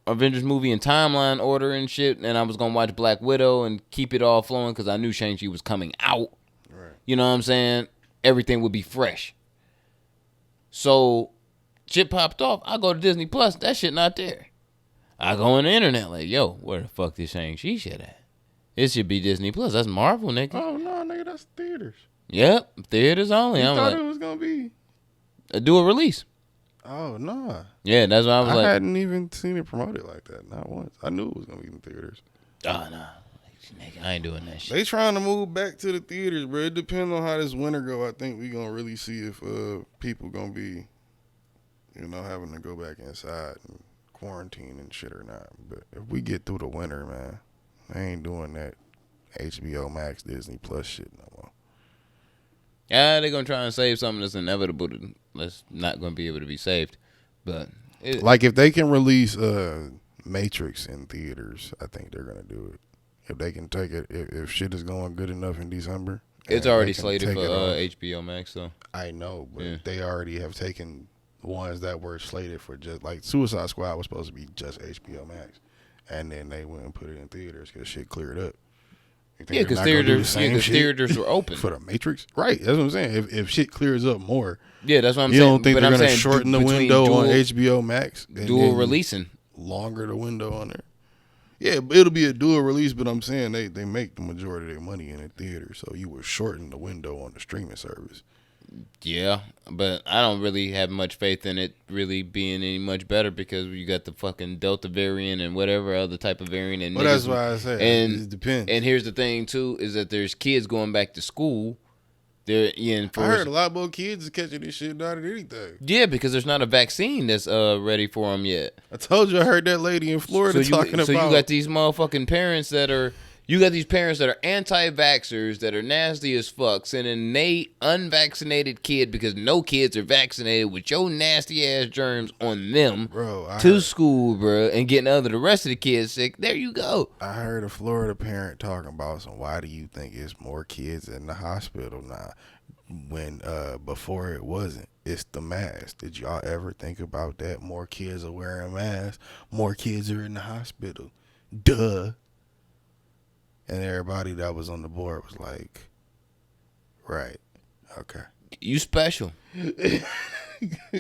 Avengers movie in timeline order and shit, and I was gonna watch Black Widow and keep it all flowing because I knew Shang-Chi was coming out. Right. You know what I'm saying? Everything would be fresh. So shit popped off. I go to Disney Plus. That shit not there. I go on the internet like, yo, where the fuck this Shang-Chi shit at? It should be Disney Plus. That's Marvel, nigga. Oh no, nigga, that's theaters. Yep, theaters only. You I'm thought like, it was gonna be? do a release. Oh no. Yeah, that's what I was I like. hadn't even seen it promoted like that. Not once. I knew it was gonna be in theaters. Oh no, nigga, I ain't doing that shit. They trying to move back to the theaters, bro. It depends on how this winter go. I think we gonna really see if people gonna be, having to go back inside and quarantine and shit or not. But if we get through the winter, man, I ain't doing that HBO Max, Disney Plus shit no more. Yeah, they're gonna try and save something that's inevitable. That's not gonna be able to be saved. But Like if they can release Matrix in theaters, I think they're gonna do it. If they can take it, if shit is going good enough in December, it's and already they can slated take for it off. HBO Max. So I know, but Yeah. they already have taken ones that were slated for just like Suicide Squad was supposed to be just HBO Max, and then they went and put it in theaters because shit cleared up. You think yeah, they're because not gonna do the theaters, same shit theaters were open. for the Matrix, right? That's what I'm saying. If shit clears up more, Yeah, that's what I'm you saying. don't think But they're I'm gonna saying shorten the between window on dual- HBO Max, and dual then releasing. longer the window on there? Yeah, but it'll be a dual release, but I'm saying they make the majority of their money in the theater, so you would shorten the window on the streaming service. Yeah, but I don't really have much faith in it really being any much better because you got the fucking Delta variant and whatever other type of variant. And Well, that's why I said it depends. And here's the thing too is that there's kids going back to school. They're in for I heard a lot more kids is catching this shit out of anything. yeah because there's not a vaccine that's ready for them yet. I told you I heard that lady in Florida talking about. So you got these motherfucking parents that are. You got these parents that are anti-vaxxers that are nasty as fuck, sending they unvaccinated kid because no kids are vaccinated with your nasty ass germs on them to school, bro, and getting the rest of the kids sick. There you go. I heard a Florida parent talking about why do you think it's more kids in the hospital now when before it wasn't? It's the mask. Did y'all ever think about that? More kids are wearing masks. More kids are in the hospital. Duh. And everybody that was on the board was like, right, okay. You special.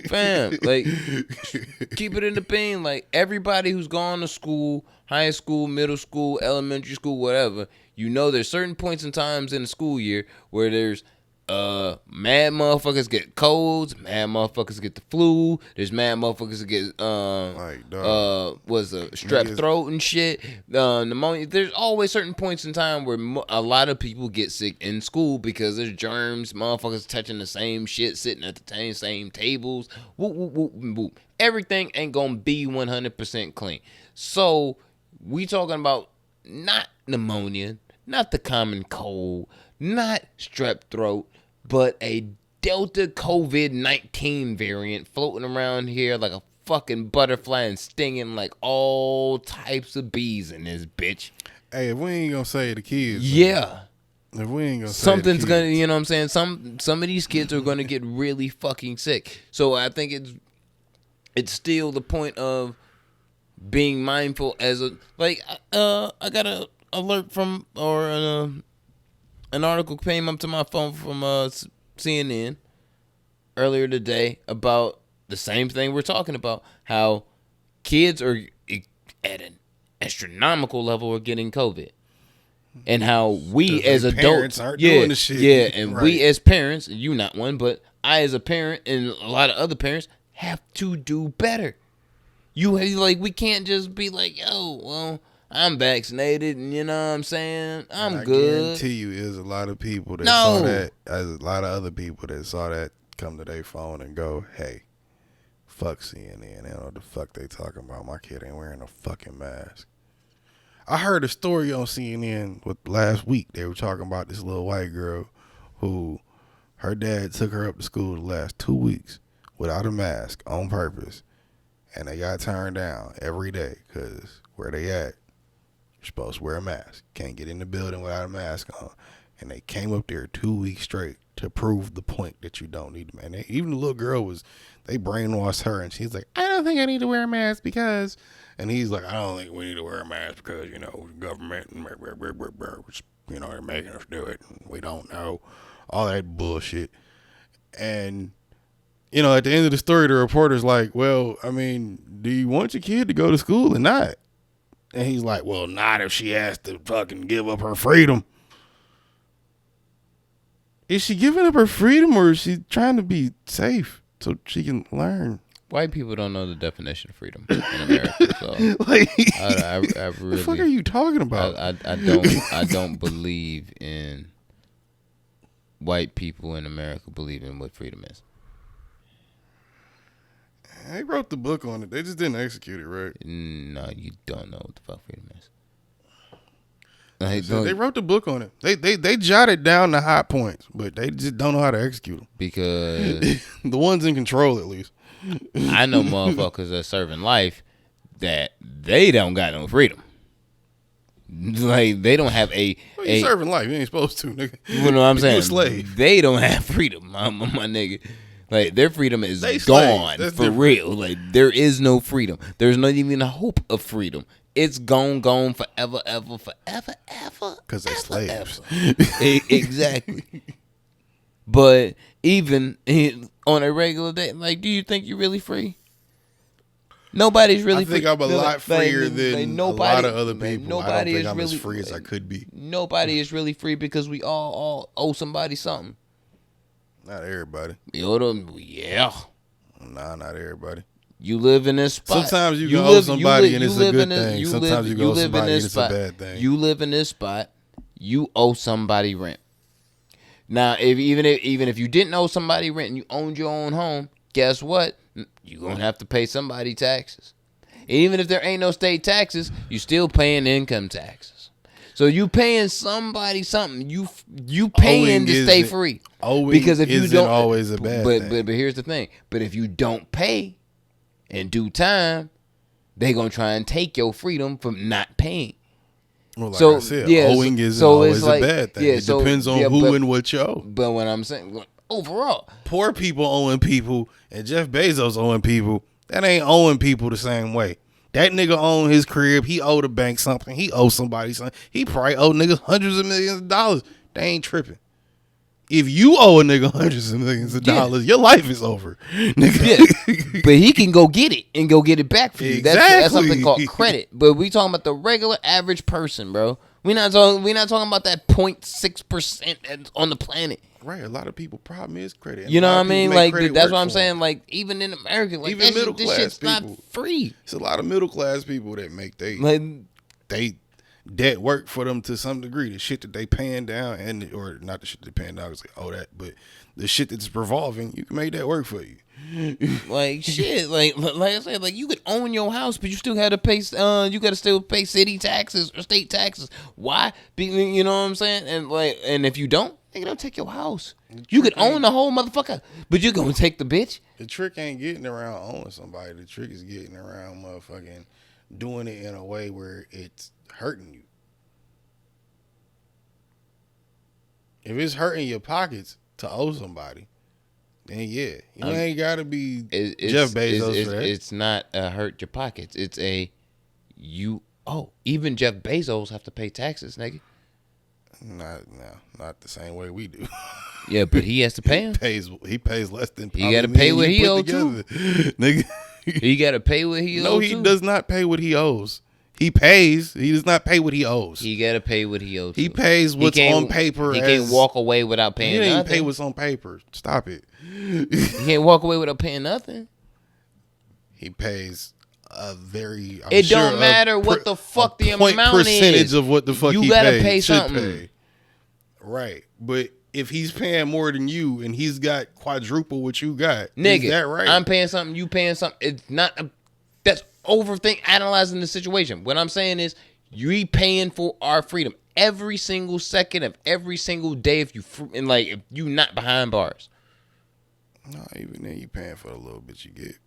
Fam, like, keep it in the bean. Like, everybody who's gone to school, high school, middle school, elementary school, whatever, there's certain points and times in the school year where there's mad motherfuckers get colds, mad motherfuckers get the flu, there's mad motherfuckers that get strep throat and shit, pneumonia. There's always certain points in time where a lot of people get sick in school because there's germs, motherfuckers touching the same shit, sitting at the same tables, whoop, whoop, whoop, whoop. Everything ain't gonna be 100% clean. So we talking about not pneumonia, not the common cold, not strep throat, but a Delta COVID-19 variant floating around here like a fucking butterfly and stinging like all types of bees in this bitch. Hey, if we ain't gonna say the kids. Yeah. If we ain't gonna something's gonna, you know what I'm saying? Some of these kids are gonna get really fucking sick. So I think it's still the point of being mindful as a I got a alert from or an article came up to my phone from CNN earlier today about the same thing we're talking about, how kids are at an astronomical level of getting COVID. And how we as adults aren't doing the shit. Yeah, and Right. we as parents, you not one, but I as a parent and a lot of other parents have to do better. We can't just be like, yo, well, I'm vaccinated and you know what I'm saying? I'm good. I guarantee you there's a lot of people that saw that. There's a lot of other people that saw that come to their phone and go, hey, fuck CNN. They don't know what the fuck they talking about. My kid ain't wearing a fucking mask. I heard a story on CNN last week. They were talking about this little white girl who her dad took her up to school the last 2 weeks without a mask on purpose. And they got turned down every day because where they at, you're supposed to wear a mask. Can't get in the building without a mask on. And they came up there 2 weeks straight to prove the point that you don't need them. And even the little girl they brainwashed her and she's like, I don't think I need to wear a mask because... And he's like, I don't think we need to wear a mask because, you know, government and, you know, they're making us do it. And we don't know. All that bullshit. And, you know, at the end of the story, the reporter's like, well, I mean, do you want your kid to go to school or not? And he's like, well, not if she has to fucking give up her freedom. Is she giving up her freedom or is she trying to be safe so she can learn? White people don't know the definition of freedom in America. So I really, the fuck are you talking about? I don't believe in white people in America believing what freedom is. They wrote the book on it. They just didn't execute it right. No, you don't know what the fuck freedom is. They wrote the book on it. They jotted down the hot points, but they just don't know how to execute them. Because the ones in control, at least. I know motherfuckers that serving life that they don't got no freedom. Like they don't have you serving life. You ain't supposed to, nigga. You know what I'm saying? You a slave. They don't have freedom, my nigga. Like their freedom is they gone for different. real. Like there is no freedom. There's not even a hope of freedom. It's gone forever, ever. Because they're slaves. Exactly. But even on a regular day, like, do you think you're really free? Nobody's really free. I think I'm a lot freer than a lot of other people. Nobody I don't think is I'm really as free as I could be. Nobody is really free because we all owe somebody something. Not everybody. Yeah. Nah, not everybody. You live in this spot. Sometimes you owe somebody and it's a good thing. Sometimes you owe somebody and it's a bad thing. You live in this spot. You owe somebody rent. Now, even if you didn't owe somebody rent and you owned your own home, guess what? You're going to have to pay somebody taxes. Even if there ain't no state taxes, you still paying income taxes. So you paying somebody something. You paying to stay free. Because if you don't, always a bad thing. But here's the thing. But if you don't pay in due time, they going to try and take your freedom from not paying. Well, like I said, owing isn't always a bad thing. It depends on who and what you owe. But when I'm saying overall, poor people owing people and Jeff Bezos owing people, that ain't owing people the same way. That nigga owned his crib. He owed a bank something. He owed somebody something. He probably owed niggas hundreds of millions of dollars. They ain't tripping. If you owe a nigga hundreds of millions of dollars, your life is over, nigga. Yeah. But he can go get it and go get it back for you. Exactly. That's something called credit. But we talking about the regular average person, bro. We not talking about that 0.6% on the planet. Right, a lot of people problem is credit. You know what I mean? Like that's what I'm saying. Like even in America, like even middle this class shit's people, not free. It's a lot of middle class people that make they debt work for them to some degree. The shit that they paying down or not the shit they paying down because they owe that, but the shit that's revolving, you can make that work for you. Like shit, like I said, like you could own your house, but you still had to pay. You got to still pay city taxes or state taxes. Why? You know what I'm saying? And if you don't, they gonna take your house. You could own the whole motherfucker, but you're gonna take the bitch. The trick ain't getting around owning somebody. The trick is getting around motherfucking doing it in a way where it's hurting you. If it's hurting your pockets to owe somebody, then yeah, you ain't gotta be Jeff Bezos for that. It's not hurt your pockets. It's you. Oh, even Jeff Bezos have to pay taxes, nigga. Not the same way we do. Yeah, but he has to pay him. He pays less than. He got to pay what he owes too. Nigga, he got to pay what he owes. No, he does not pay what he owes. He pays. He does not pay what he owes. He got to pay what he owes. He pays what's on paper. He can't walk away without paying nothing. He didn't pay what's on paper. Stop it. He can't walk away without paying nothing. He pays a very. It don't matter what the fuck the amount percentage of what the fuck you he gotta paid, pay should something. pay. Right, but if he's paying more than you and he's got quadruple what you got, nigga, is that right? I'm paying something, you paying something. It's not. That's analyzing the situation. What I'm saying is, you paying for our freedom every single second of every single day. If you not behind bars. No, even then you paying for the little bit you get.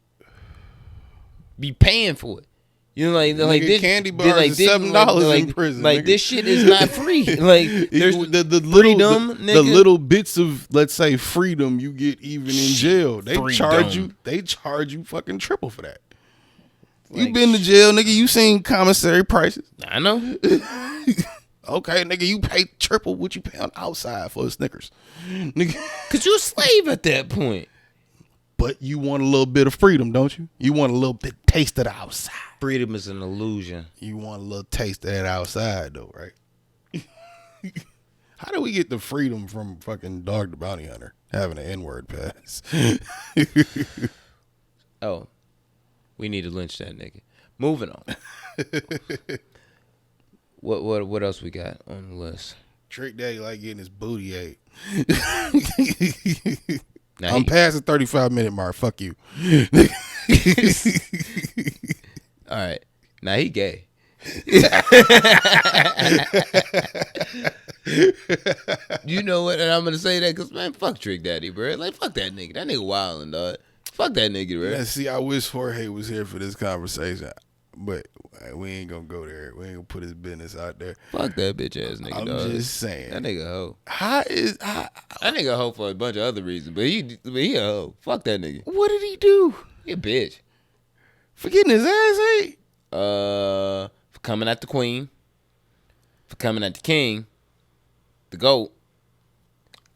Be paying for it. You know, like this candy bars is $7 in prison. Like nigga. This shit is not free. Like there's the freedom, the little bits of, let's say, freedom you get even in jail. They charge you fucking triple for that. You been to jail, nigga. You seen commissary prices. I know. Okay, nigga, you pay triple what you pay on outside for a Snickers, nigga. Cause you're a slave at that point. But you want a little bit of freedom, don't you? You want a little bit taste of the outside. Freedom is an illusion. You want a little taste of that outside, though, right? How do we get the freedom from fucking Dog the Bounty Hunter having an N-word pass? Oh, we need to lynch that nigga. Moving on. What else we got on the list? Trick Daddy like getting his booty ate. Now I'm past the 35-minute mark. Fuck you. All right. Now he gay. You know what? And I'm gonna say that because, man, fuck Trick Daddy, bro. Like, fuck that nigga. That nigga wildin', dog. Fuck that nigga, bro. Yeah, see, I wish Jorge was here for this conversation, but we ain't gonna go there. We ain't gonna put his business out there. Fuck that bitch ass nigga, I'm dog. just saying. That nigga a hoe. That nigga a hoe for a bunch of other reasons, but he a hoe. Fuck that nigga. What did he do? He a bitch. For getting his ass ate? For coming at the queen. For coming at the king. The GOAT.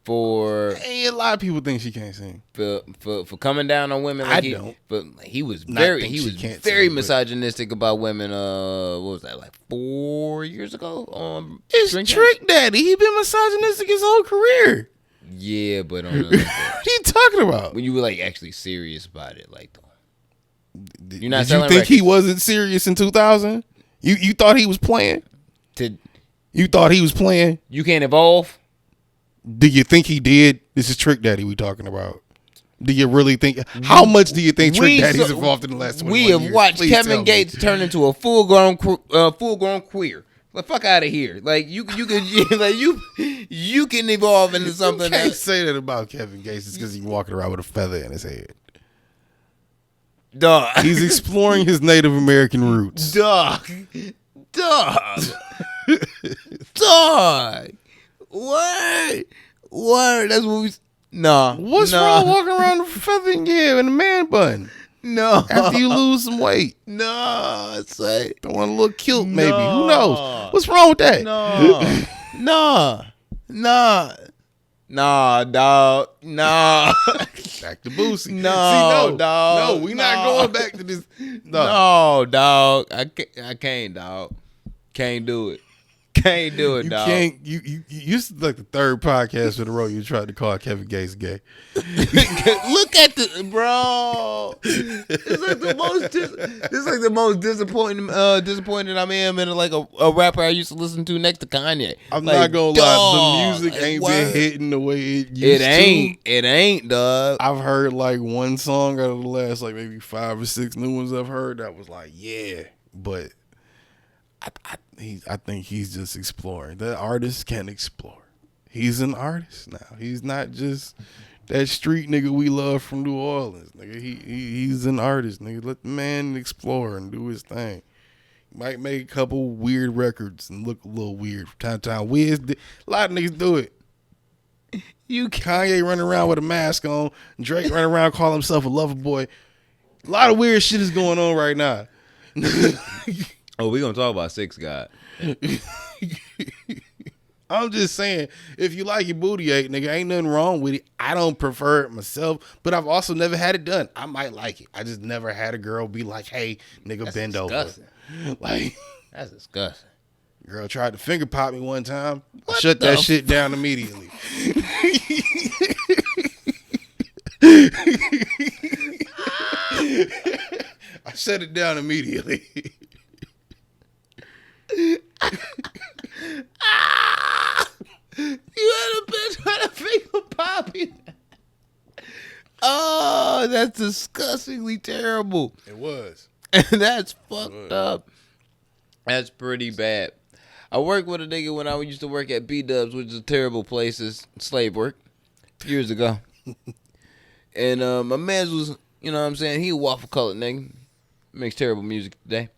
For a lot of people think she can't sing. For coming down on women. Like I don't. But he was very sing, misogynistic about women. What was that, like 4 years ago? It's Trick Daddy. He been misogynistic his whole career. Yeah, but on what are you talking about? When you were like actually serious about it, like you're not. Did you think he wasn't serious in 2000? You thought he was playing? You thought he was playing? You can't evolve. Do you think he did? This is Trick Daddy we talking about. Do you really think? How much do you think Trick Daddy's involved in the last 21 years? We have watched Kevin Gates turn into a full grown queer. The fuck out of here! Like you can like you can evolve into something. You can't say that about Kevin Gates just because he's walking around with a feather in his head. Dog. He's exploring his Native American roots. Dog. What? That's what we. Nah. What's wrong walking around with a feather in your hair and a man bun? No. After you lose some weight. No. Say. Don't want a little kilt, maybe. Who knows? What's wrong with that? Nah, dog. Nah. Back to Boosie. No, dog. No, we not going back to this. No, dog. I can't, dog. Can't do it. Can't do it, dog. You like the third podcast in a row you tried to call Kevin Gates gay. Look at the bro. It's like the most disappointed I am in like a rapper I used to listen to next to Kanye. I'm like, not gonna lie, the music ain't been hitting the way it used to. It ain't, dog. I've heard like one song out of the last like maybe 5 or 6 new ones I've heard that was like, yeah, but I think he's just exploring. The artist can explore. He's an artist now. He's not just that street nigga we love from New Orleans, nigga. He's an artist, nigga. Let the man explore and do his thing. He might make a couple weird records and look a little weird from time to time. A lot of niggas do it. Kanye running around with a mask on. Drake running around calling himself a lover boy. A lot of weird shit is going on right now. Oh, we gonna talk about 6 God. I'm just saying, if you like your booty ate, nigga, ain't nothing wrong with it. I don't prefer it myself, but I've also never had it done. I might like it. I just never had a girl be like, hey, nigga, That's bend disgusting. over. Like, That's disgusting. girl tried to finger pop me one time. I What shut the that shit down immediately. I shut it down immediately. You had a bitch trying to finger pop you. Oh, that's disgustingly terrible. It was. That's fucked up. That's pretty bad. I worked with a nigga when I used to work at B-Dubs, which is a terrible place. It's slave work, years ago. And my man was, you know what I'm saying, he a waffle colored nigga. Makes terrible music today.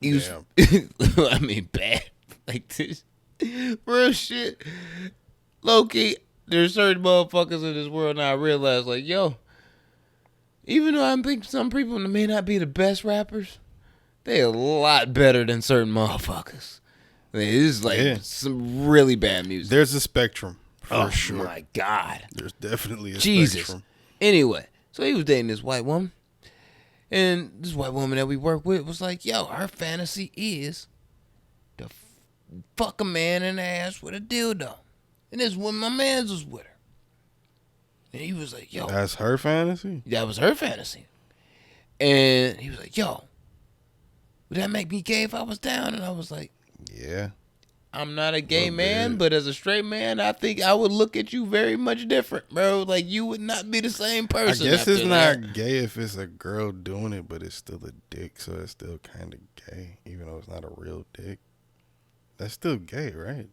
He was, I mean, bad. Like this. Real shit. Low key, there's certain motherfuckers in this world now I realize, like, yo, even though I think some people may not be the best rappers, they a lot better than certain motherfuckers. Like, it's like some really bad music. There's a spectrum, for sure. Oh my God. There's definitely a Jesus. spectrum. Anyway, so he was dating this white woman. And this white woman that we work with was like, yo, her fantasy is to fuck a man in the ass with a dildo. And this when my man's was with her. And he was like, yo. That's her fantasy? That was her fantasy. And he was like, yo, would that make me gay if I was down? And I was like, yeah. I'm not a gay man, but as a straight man, I think I would look at you very much different, bro. Like, you would not be the same person. I guess it's that. not gay if it's a girl doing it, but it's still a dick, so it's still kind of gay, even though it's not a real dick. That's still gay, right?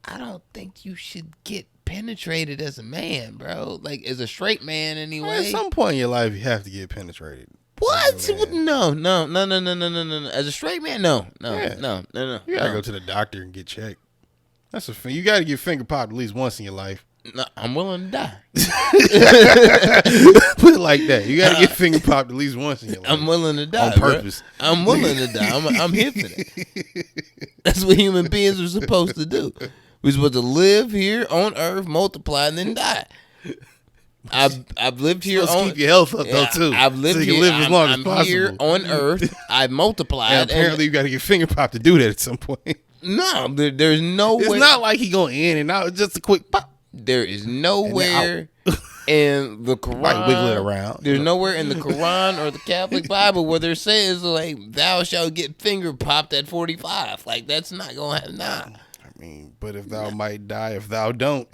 I don't think you should get penetrated as a man, bro. Like, as a straight man, anyway. At some point in your life, you have to get penetrated. What? No. As a straight man, no. You gotta go to the doctor and get checked. That's a thing. You gotta get finger popped at least once in your life. No, I'm willing to die. Put it like that. You gotta get finger popped at least once in your life. I'm willing to die. On purpose. Bro. I'm willing to die. I'm here for that. That's what human beings are supposed to do. We're supposed to live here on Earth, multiply, and then die. I've lived here on keep your health up though too. I've lived so you here. can live as long as I'm possible. here on Earth. I've multiplied. And apparently, you got to get finger popped to do that at some point. No, there's no way. It's not like he going in and out. It's just a quick pop. There is nowhere in the Quran. Might wiggle it around. There's nowhere in the Quran or the Catholic Bible where there says like thou shalt get finger popped at 45. Like that's not going to happen. Nah. I mean, but if thou might die, if thou don't.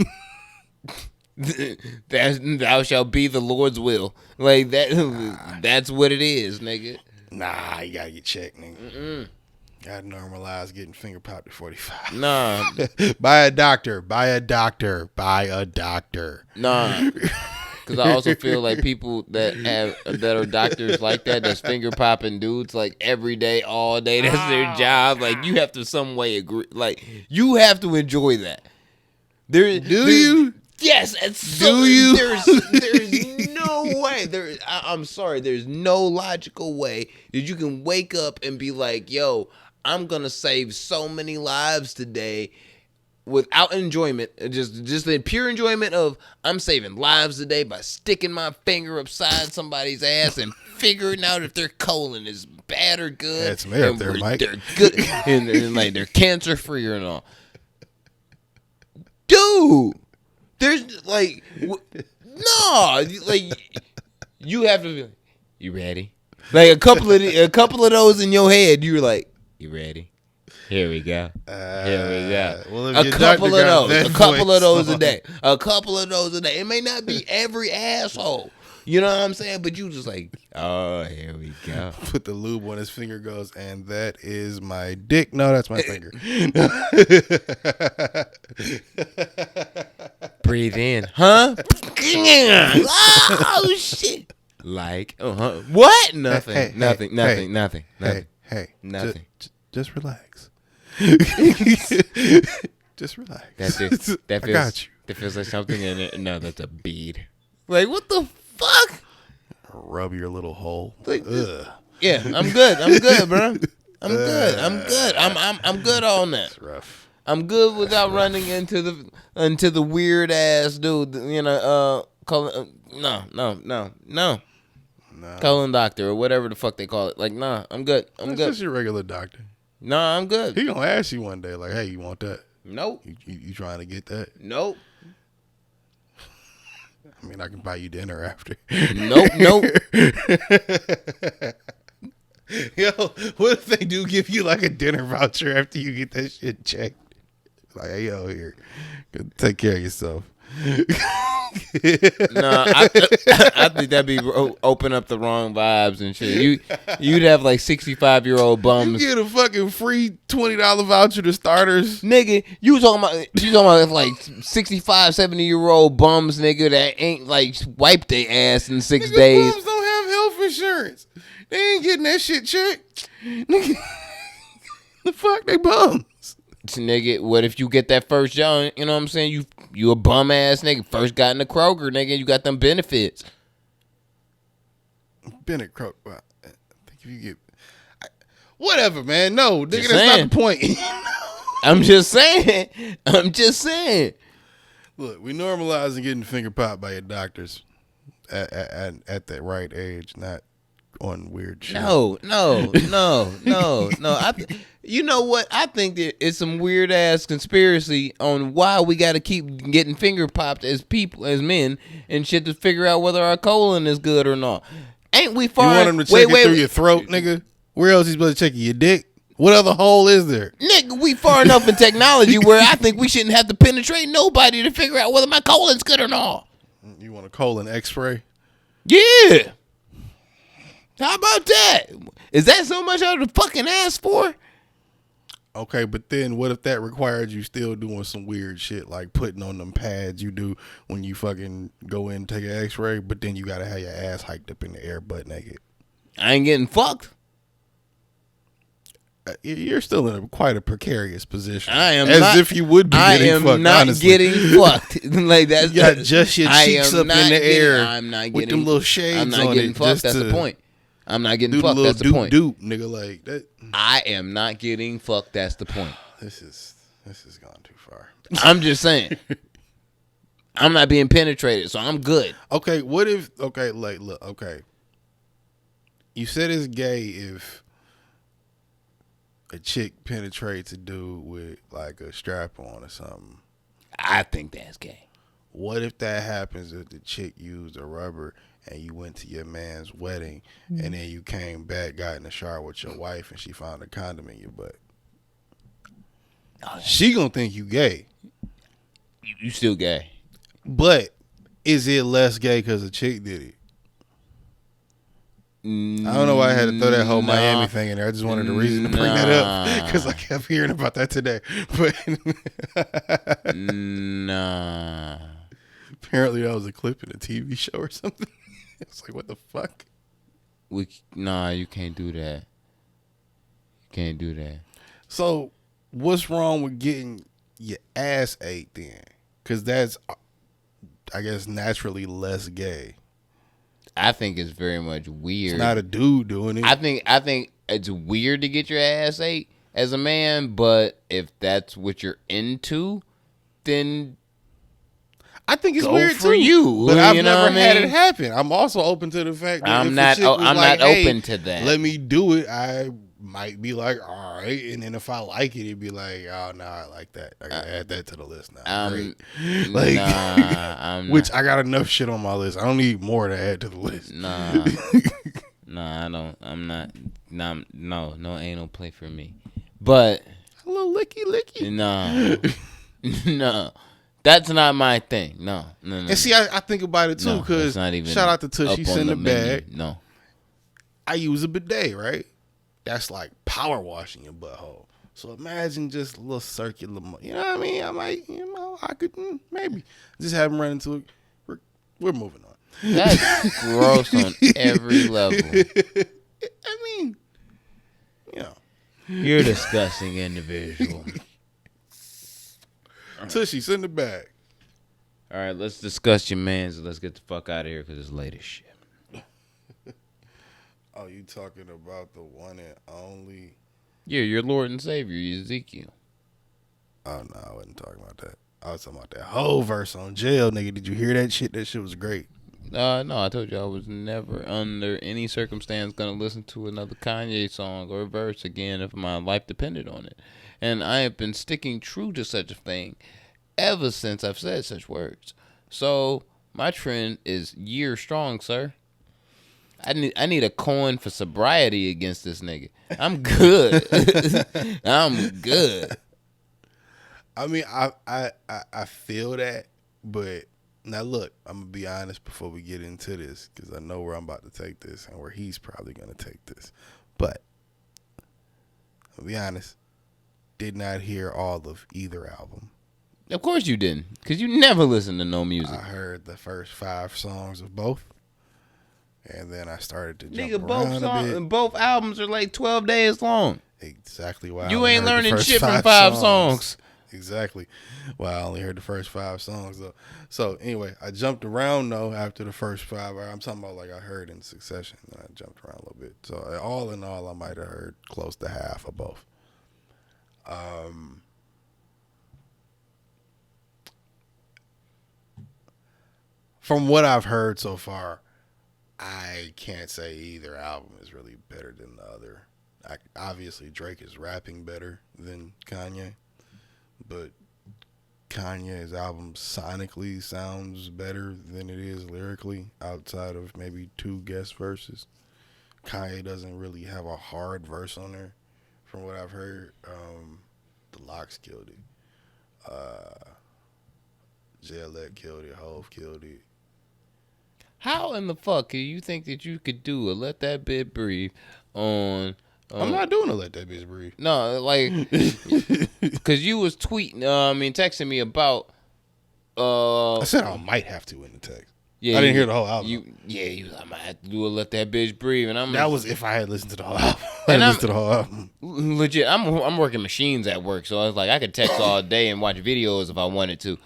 Thou shalt be the Lord's will. Like that. That's what it is, nigga. Nah, you gotta get checked, nigga. Gotta normalize getting finger popped at 45. Nah. By a doctor. By a doctor. By a doctor. Nah. Because I also feel like people that are doctors like that's finger popping dudes like every day, all day. That's their job. Like you have to some way agree. Like you have to enjoy that. Do you? Yes, Do you? There's no way. I'm sorry. There's no logical way that you can wake up and be like, "Yo, I'm gonna save so many lives today," without enjoyment. Just the pure enjoyment of I'm saving lives today by sticking my finger upside somebody's ass and figuring out if their colon is bad or good. That's me up there, Mike. They're good and like they're cancer free or not, dude. There's like, no, like you have to be like, you ready? Like a couple of those in your head, you're like, you ready? Here we go. Here we go. Well, a couple of those a day. A couple of those a day. It may not be every asshole. You know what I'm saying? But you just like, oh, here we go. Put the lube on his finger, goes, and that is my dick. No, that's my finger. Breathe in. Huh? Oh, shit. Like, what? Nothing. Nothing. Hey, Nothing. just relax. Just relax. That I feels, got you. That feels like something in it. No, that's a bead. Like, what the fuck? Rub your little hole. Like, Ugh. yeah, I'm good. I'm good, bro. I'm good. I'm good on that. It's rough. I'm good without running into the weird ass dude. You know, no. Colon doctor or whatever the fuck they call it. Like, nah, I'm good. I'm That's good. just your regular doctor. Nah, I'm good. He gonna ask you one day, like, "Hey, you want that? Nope. You trying to get that? Nope. I mean, I can buy you dinner after." Nope. Yo, what if they do give you like a dinner voucher after you get that shit checked? Like, hey, yo, here, take care of yourself. No, I think that'd be open up the wrong vibes and shit. You'd have like 65-year-old bums. You get a fucking free $20 voucher to starters. Nigga, you talking about like 65, 70-year-old bums, nigga, that ain't like wiped their ass in 6 days. Bums don't have health insurance. They ain't getting that shit checked. Nigga, the fuck, they bums. Nigga, what if you get that first job? You know what I'm saying? You a bum ass nigga. First got in the Kroger, nigga. You got them benefits. Bennett Kroger. Well, I think if you get, whatever, man. No, nigga, Just that's saying. not the point. I'm just saying. Look, we normalizing getting finger popped by your doctors at that right age, not on weird shit. No. You know what? I think that it's some weird ass conspiracy on why we got to keep getting finger popped as people, as men, and shit to figure out whether our colon is good or not. Ain't we far? You want them to check it through your throat, nigga? Where else you supposed to check your dick? What other hole is there? Nigga, we far enough in technology where I think we shouldn't have to penetrate nobody to figure out whether my colon's good or not. You want a colon X-ray? Yeah. How about that? Is that so much I would fucking ask for? Okay, but then what if that required you still doing some weird shit like putting on them pads you do when you fucking go in and take an X-ray, but then you gotta have your ass hiked up in the air butt naked? I ain't getting fucked. You're still in quite a precarious position. I am as not, if you would be getting fucked. I am not honestly. getting fucked. Like that's you got just your cheeks up in the air. I'm not getting with them little shades on it. I'm not getting fucked. That's the point. I'm not getting fucked. That's the point. Doop, nigga, like that. I am not getting fucked. That's the point. This is gone too far. I'm just saying. I'm not being penetrated, so I'm good. Okay, what if? Okay, like look. Okay, you said it's gay if a chick penetrates a dude with like a strap on or something. I think that's gay. What if that happens if the chick used a rubber and you went to your man's wedding and then you came back, got in the shower with your wife and she found a condom in your butt? She gonna think you gay. You still gay. But is it less gay because a chick did it? I don't know why I had to throw that whole Miami thing in there. I just wanted a reason to bring that up because I kept hearing about that today. But nah. Apparently that was a clip in a TV show or something. It's like, what the fuck? Nah, you can't do that. You can't do that. So what's wrong with getting your ass ate then? Because that's, I guess, naturally less gay. I think it's very much weird. It's not a dude doing it. I think it's weird to get your ass ate as a man, but if that's what you're into, then I think it's go weird for too. you. But I've You know never what I had mean? it happen. I'm also open to the fact that I'm if not. a chick was I'm like, not hey, open to that. Let me do it. I might be like, all right, and then if I like it, it'd be like, oh no, I like that. I gotta add that to the list now. Great. Like, I'm which I got enough shit on my list. I don't need more to add to the list. Nah, I don't. I'm not. Nah, no anal play for me. But A little licky. no, no, that's not my thing. No. And see, I think about it too because shout out to Tushy in the bag. No, I use a bidet, right? That's like power washing your butthole. So imagine just a little circular, you know what I mean? I might, I could maybe just have him run into it. We're moving on. that's gross on every level. I mean, You're a disgusting individual. Tushy, send it back. All right, let's discuss your mans and let's get the fuck out of here because it's late as shit. Oh, you talking about the one and only? Yeah, your Lord and Savior, Ezekiel. Oh, no, I wasn't talking about that. I was talking about that whole verse on Jail, nigga. Did you hear that shit? That shit was great. No, I told you I was never under any circumstance going to listen to another Kanye song or verse again if my life depended on it. And I have been sticking true to such a thing ever since I've said such words. So my trend is year strong, sir. I need a coin for sobriety against this nigga. I'm good. I'm good. I mean, I feel that, but now look, I'm gonna be honest before we get into this because I know where I'm about to take this and where he's probably gonna take this. But I'll be honest, did not hear all of either album. Of course you didn't, because you never listen to no music. I heard the first 5 songs of both. And then I started to jump Nigga, around a bit. both albums are like 12 days long. Exactly why you ain't learning shit from 5 5 songs. Exactly. Well, I only heard the first 5 songs though. So anyway, I jumped around though after the first 5. I'm talking about like I heard in succession. And I jumped around a little bit. So all in all, I might have heard close to half of both. From what I've heard so far, I can't say either album is really better than the other. Obviously, Drake is rapping better than Kanye, but Kanye's album sonically sounds better than it is lyrically, outside of maybe 2 guest verses. Kanye doesn't really have a hard verse on there, from what I've heard. The Locks killed it. JLet killed it. Hove killed it. How in the fuck do you think that you could do a Let That Bitch Breathe on... I'm not doing a Let That Bitch Breathe. No, like... Because you was texting me about... I said I might have to in the text. Yeah, I didn't hear the whole album. You was like, I might have to do a Let That Bitch Breathe. And that was if I had listened to the whole album. Listened to the whole album. Legit, I'm working machines at work, so I was like, I could text all day and watch videos if I wanted to.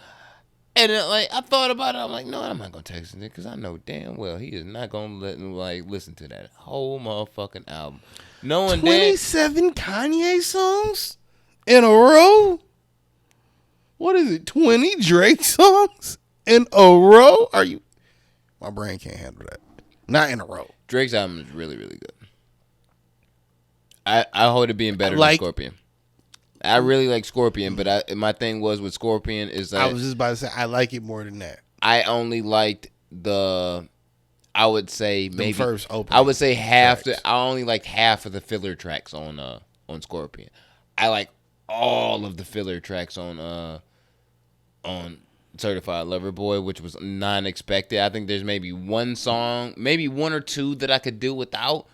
And then, like, I thought about it. I'm like, no, I'm not gonna text him because I know damn well he is not gonna let me listen to that whole motherfucking album. Knowing 27 Kanye songs in a row. What is it? 20 Drake songs in a row? Are you? My brain can't handle that. Not in a row. Drake's album is really, really good. I hold it being better than Scorpion. I really like Scorpion, but my thing was with Scorpion is that I was just about to say I like it more than that. I only liked I would say maybe first opening I would say half tracks. I only liked half of the filler tracks on Scorpion. I like all of the filler tracks on Certified Lover Boy, which was non-expected. I think there's maybe one song, maybe 1 or 2 that I could do without,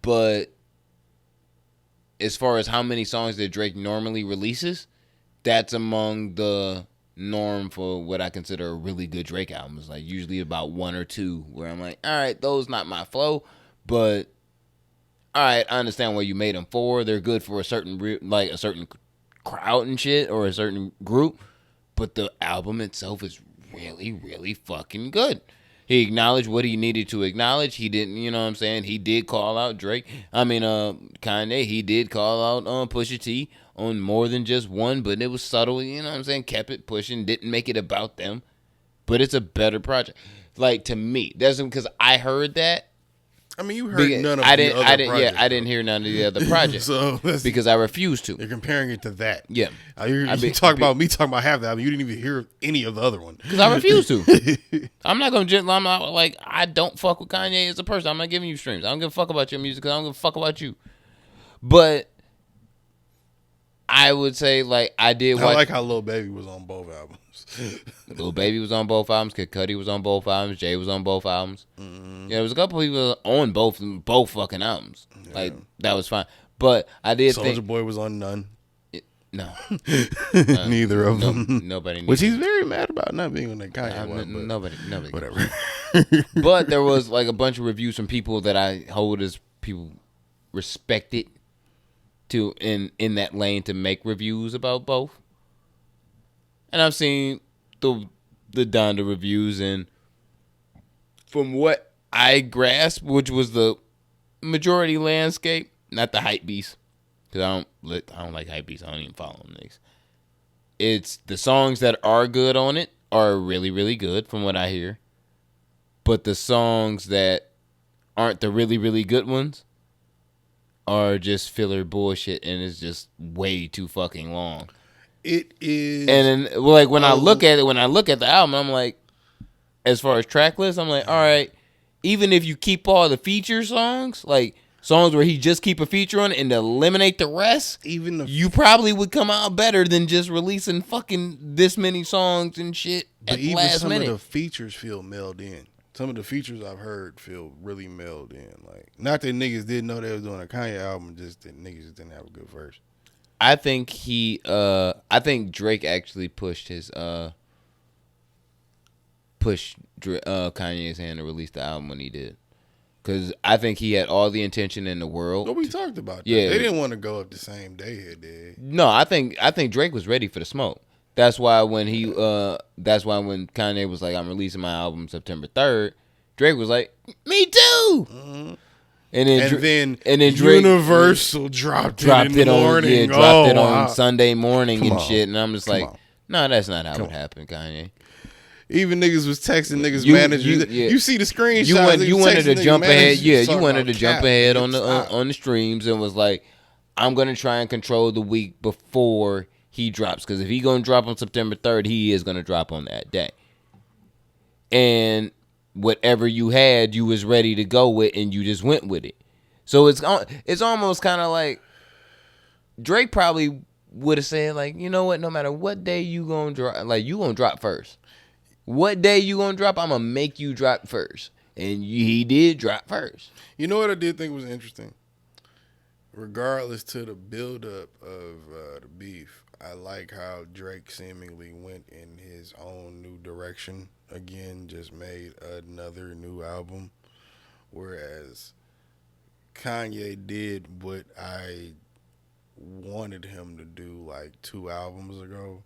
but as far as how many songs that Drake normally releases, that's among the norm for what I consider a really good Drake album. It's like usually about 1 or 2 where I'm like, all right, those not my flow, but all right, I understand what you made them for. They're good for a certain crowd and shit or a certain group, but the album itself is really, really fucking good. He acknowledged what he needed to acknowledge. He didn't, you know what I'm saying? He did call out Kanye. He did call out Pusha T on more than just one, but it was subtle, you know what I'm saying? Kept it pushing, didn't make it about them. But it's a better project. Like, to me, that's because I heard that. I mean, you heard none of the other projects. I didn't hear none of the other projects. So because I refused to. You're comparing it to that. Yeah. You talking about me talking about half the album. You didn't even hear any of the other one. Because I refuse to. I'm not like, I don't fuck with Kanye as a person. I'm not giving you streams. I don't give a fuck about your music because I don't give a fuck about you. But I would say, like, I like how Lil Baby was on both albums. Lil Baby was on both albums. Kid Cudi was on both albums. Jay was on both albums. Mm-hmm. Yeah, there was a couple people on both fucking albums. Yeah. Like, that was fine. But I did think Soulja Boy was on none. No. Neither of them. Nobody. Which he's very mad about not being on that Kanye one. Nobody. Whatever. But there was like a bunch of reviews from people that I hold as people respected to in that lane to make reviews about both. and I've seen the Donda reviews, and from what I grasped, which was the majority landscape, not the hype beast, because I don't like hype beasts. I don't even follow them niggas. It's the songs that are good on it are really, really good from what I hear. But the songs that aren't the really, really good ones are just filler bullshit, and it's just way too fucking long. It is. And then, like, when I look at the album, I'm like, as far as track list, I'm like, all right, even if you keep all the feature songs, like songs where he just keep a feature on it and eliminate the rest, you probably would come out better than just releasing fucking this many songs and shit at the last minute. Some of the features feel melded in. Some of the features I've heard feel really melded in. Like, not that niggas didn't know they was doing a Kanye album, just that niggas just didn't have a good verse. I think I think Drake actually pushed Kanye's hand to release the album when he did. Because I think he had all the intention in the world. Nobody talked about that. Yeah. They didn't want to go up the same day here, did. No, I think Drake was ready for the smoke. That's why when Kanye was like, I'm releasing my album September 3rd, Drake was like, me too. Mm-hmm. And then Drake Universal dropped it in the morning. Dropped it on Sunday morning shit. And I'm just like, no, that's not how it happened, Kanye. Even niggas was texting niggas managers. You see the screenshots. You wanted to jump ahead. Yeah, you wanted to jump ahead on the streams and was like, I'm gonna try and control the week before he drops, because if he gonna drop on September 3rd, he is gonna drop on that day. And whatever you had, you was ready to go with, and you just went with it. So it's almost kind of like Drake probably would have said, like, you know what? No matter what day you gonna drop, like, you gonna drop first. What day you gonna drop? I'm gonna make you drop first, and he did drop first. You know what I did think was interesting? Regardless to the buildup of the beef, I like how Drake seemingly went in his own new direction again, just made another new album, whereas Kanye did what I wanted him to do like 2 albums ago,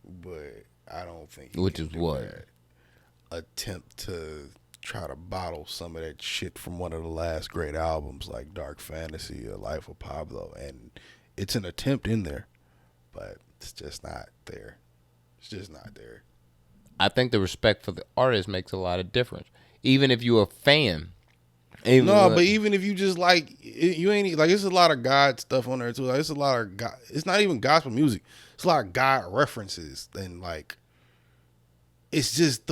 but I don't think which is what that. Attempt to try to bottle some of that shit from one of the last great albums like Dark Fantasy or Life of Pablo, and it's an attempt in there, but it's just not there. It's just not there. I think the respect for the artist makes a lot of difference, even if you're a fan. But even if you just like, you ain't like, it's a lot of God stuff on there too. Like, it's a lot of God. It's not even gospel music. It's a lot of God references, and like, it's just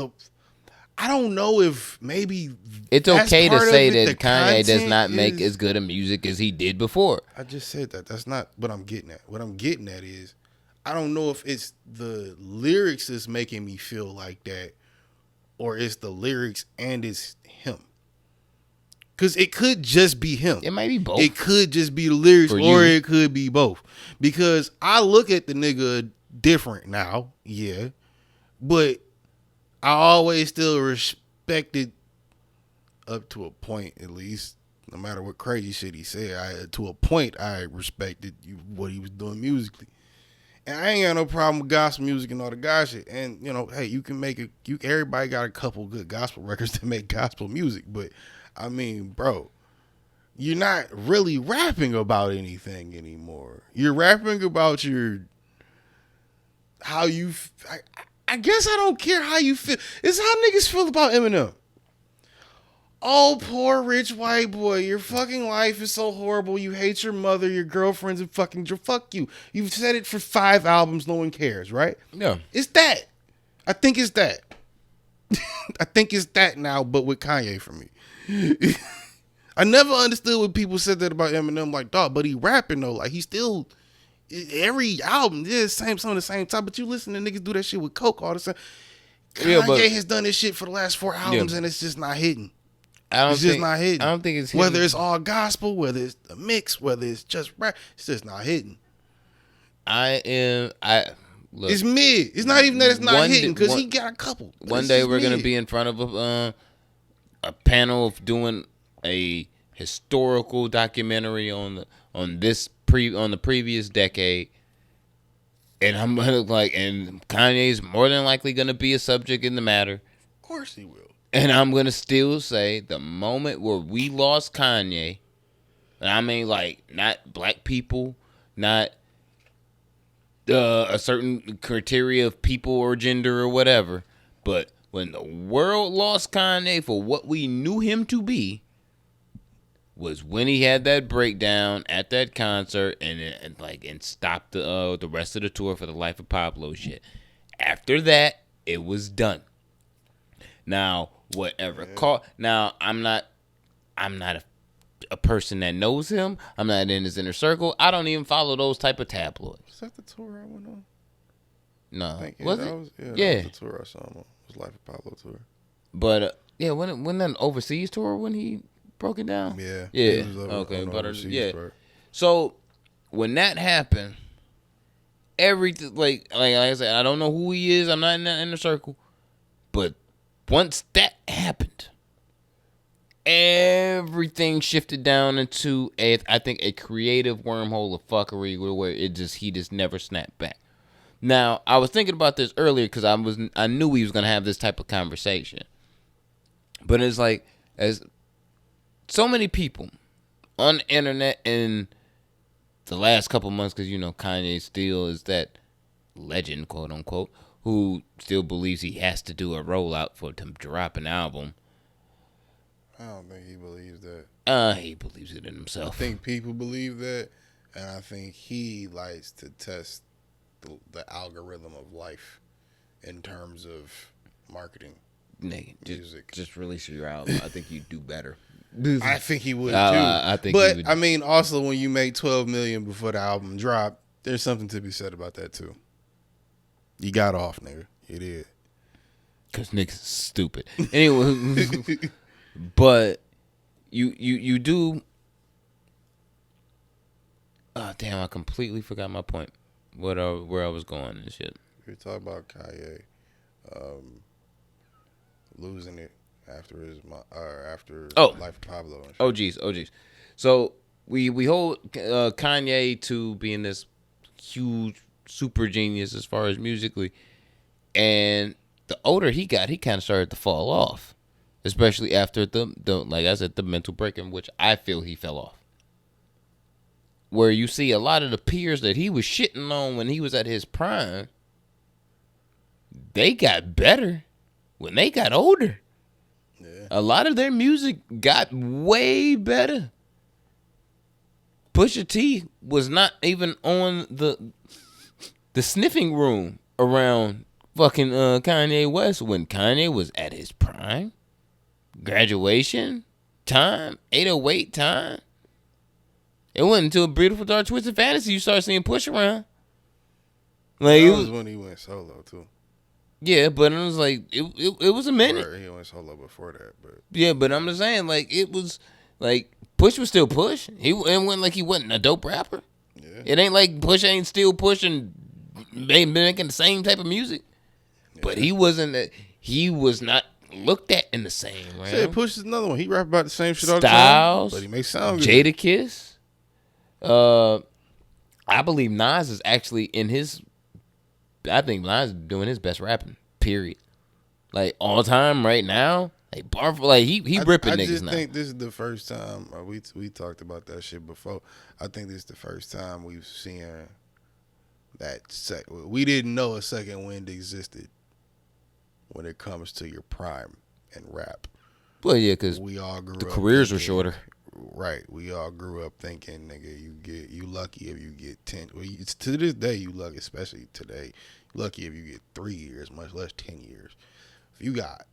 I don't know if maybe it's okay to say that Kanye does not make as good a music as he did before. I just said that. That's not what I'm getting at. What I'm getting at is, I don't know if it's the lyrics that's making me feel like that, or it's the lyrics and it's him. Because it could just be him. It might be both. It could just be the lyrics, or it could be both. Because I look at the nigga different now, yeah, but I always still respected, up to a point at least, no matter what crazy shit he said, to a point I respected what he was doing musically. And I ain't got no problem with gospel music and all the God shit. And, you know, hey, you can make it, everybody got a couple good gospel records to make gospel music. But, I mean, bro, you're not really rapping about anything anymore. You're rapping about how you, I guess I don't care how you feel. It's how niggas feel about Eminem. Oh, poor rich white boy. Your fucking life is so horrible. You hate your mother, your girlfriends, and fuck you. You've said it for 5 albums. No one cares, right? Yeah. It's that. I think it's that. I think it's that now, but with Kanye for me. I never understood when people said that about Eminem. Like, dog, but he rapping though. Like, he still... Every album is some of the same time, but you listen to niggas do that shit with Coke all the time. Kanye has done this shit for the last 4 albums, and it's just not hitting. It's just not hitting. I don't think it's hitting. Whether it's all gospel, whether it's a mix, whether it's just rap, it's just not hitting. Look, it's mid. It's not even that it's not hitting, because he got a couple. One day we're gonna be in front of a panel of doing a historical documentary on the previous decade, And I'm gonna and Kanye's more than likely gonna be a subject in the matter. Of course he will. And I'm gonna still say the moment where we lost Kanye, and I mean not black people, not a certain criteria of people or gender or whatever, but when the world lost Kanye for what we knew him to be, was when he had that breakdown at that concert and stopped the rest of the tour for the Life of Pablo shit. After that, it was done. Now, whatever. Now, I'm not a person that knows him. I'm not in his inner circle. I don't even follow those type of tabloids. Was that the tour I went on? No, Was it? Yeah. That was the tour I saw him on. It was Life of Pablo tour. But when that overseas tour when he broke it down. Yeah. Yeah. Okay. But yeah. So when that happened, everything like I said, I don't know who he is. I'm not in that inner circle. But once that happened, everything shifted down into I think a creative wormhole of fuckery where he just never snapped back. Now, I was thinking about this earlier because I knew we was gonna have this type of conversation. But it's like as so many people on the internet in the last couple months, because Kanye still is that legend, quote unquote, who still believes he has to do a rollout for to drop an album. I don't think he believes that. He believes it in himself. I think people believe that, and I think he likes to test the algorithm of life in terms of marketing. Nigga, music. Just release your album. I think you'd do better. I think he would too. I think but he would. I mean, also when you make $12 million before the album dropped, there's something to be said about that too. You got off, nigga. You did. Cause niggas is stupid. Anyway, but you do. Oh damn! I completely forgot my point. Where I was going and shit. We talk about Kanye losing it after Life of Pablo. And shit. Oh geez. So we hold Kanye to being this huge super genius as far as musically, and the older he got, he kind of started to fall off, especially after the like I said, the mental break in which I feel he fell off. Where you see a lot of the peers that he was shitting on when he was at his prime, they got better when they got older. Yeah. A lot of their music got way better. Pusha T was not even on the sniffing room around fucking Kanye West when Kanye was at his prime. Graduation time, 808 time. It wasn't until Beautiful Dark Twisted Fantasy you start seeing Push around. Like that was when he went solo too. Yeah, but it was like it was a minute. Or he went solo before that, but yeah, but I'm just saying, like it was like Push was still Push. It wasn't like he wasn't a dope rapper. Yeah. It ain't like Push ain't still pushing, making the same type of music. Yeah. But he wasn't. He was not looked at in the same way. Yeah, Push is another one. He rap about the same shit all the Styles, time, but he makes sound good. Jadakiss. I believe Nas is actually in his. I think Nas is doing his best rapping. Period. Like all time right now. Like bar like he ripping niggas now. I just think this is the first time we talked about that shit before. I think this is the first time we've seen that we didn't know a second wind existed when it comes to your prime and rap. Well, yeah, because we all grew the up careers thinking, were shorter. Right. We all grew up thinking, nigga, you lucky if you get 10. Well, to this day, you lucky, especially today, lucky if you get 3 years, much less 10 years. If you got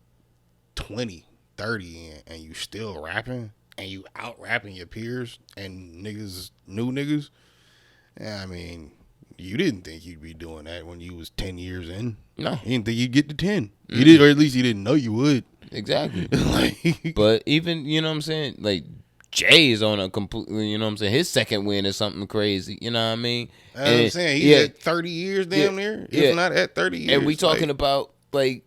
20, 30 in, and you still rapping, and you out rapping your peers and niggas, new niggas, I mean, you didn't think you'd be doing that when you was 10 years in. No. You didn't think you'd get to 10. You did, or at least you didn't know you would. Exactly. But even, you know what I'm saying, like, Jay is on a completely, you know what I'm saying, his second win is something crazy, you know what I mean? I'm saying, he's at 30 years damn near, if not at 30 years. And we talking about, like,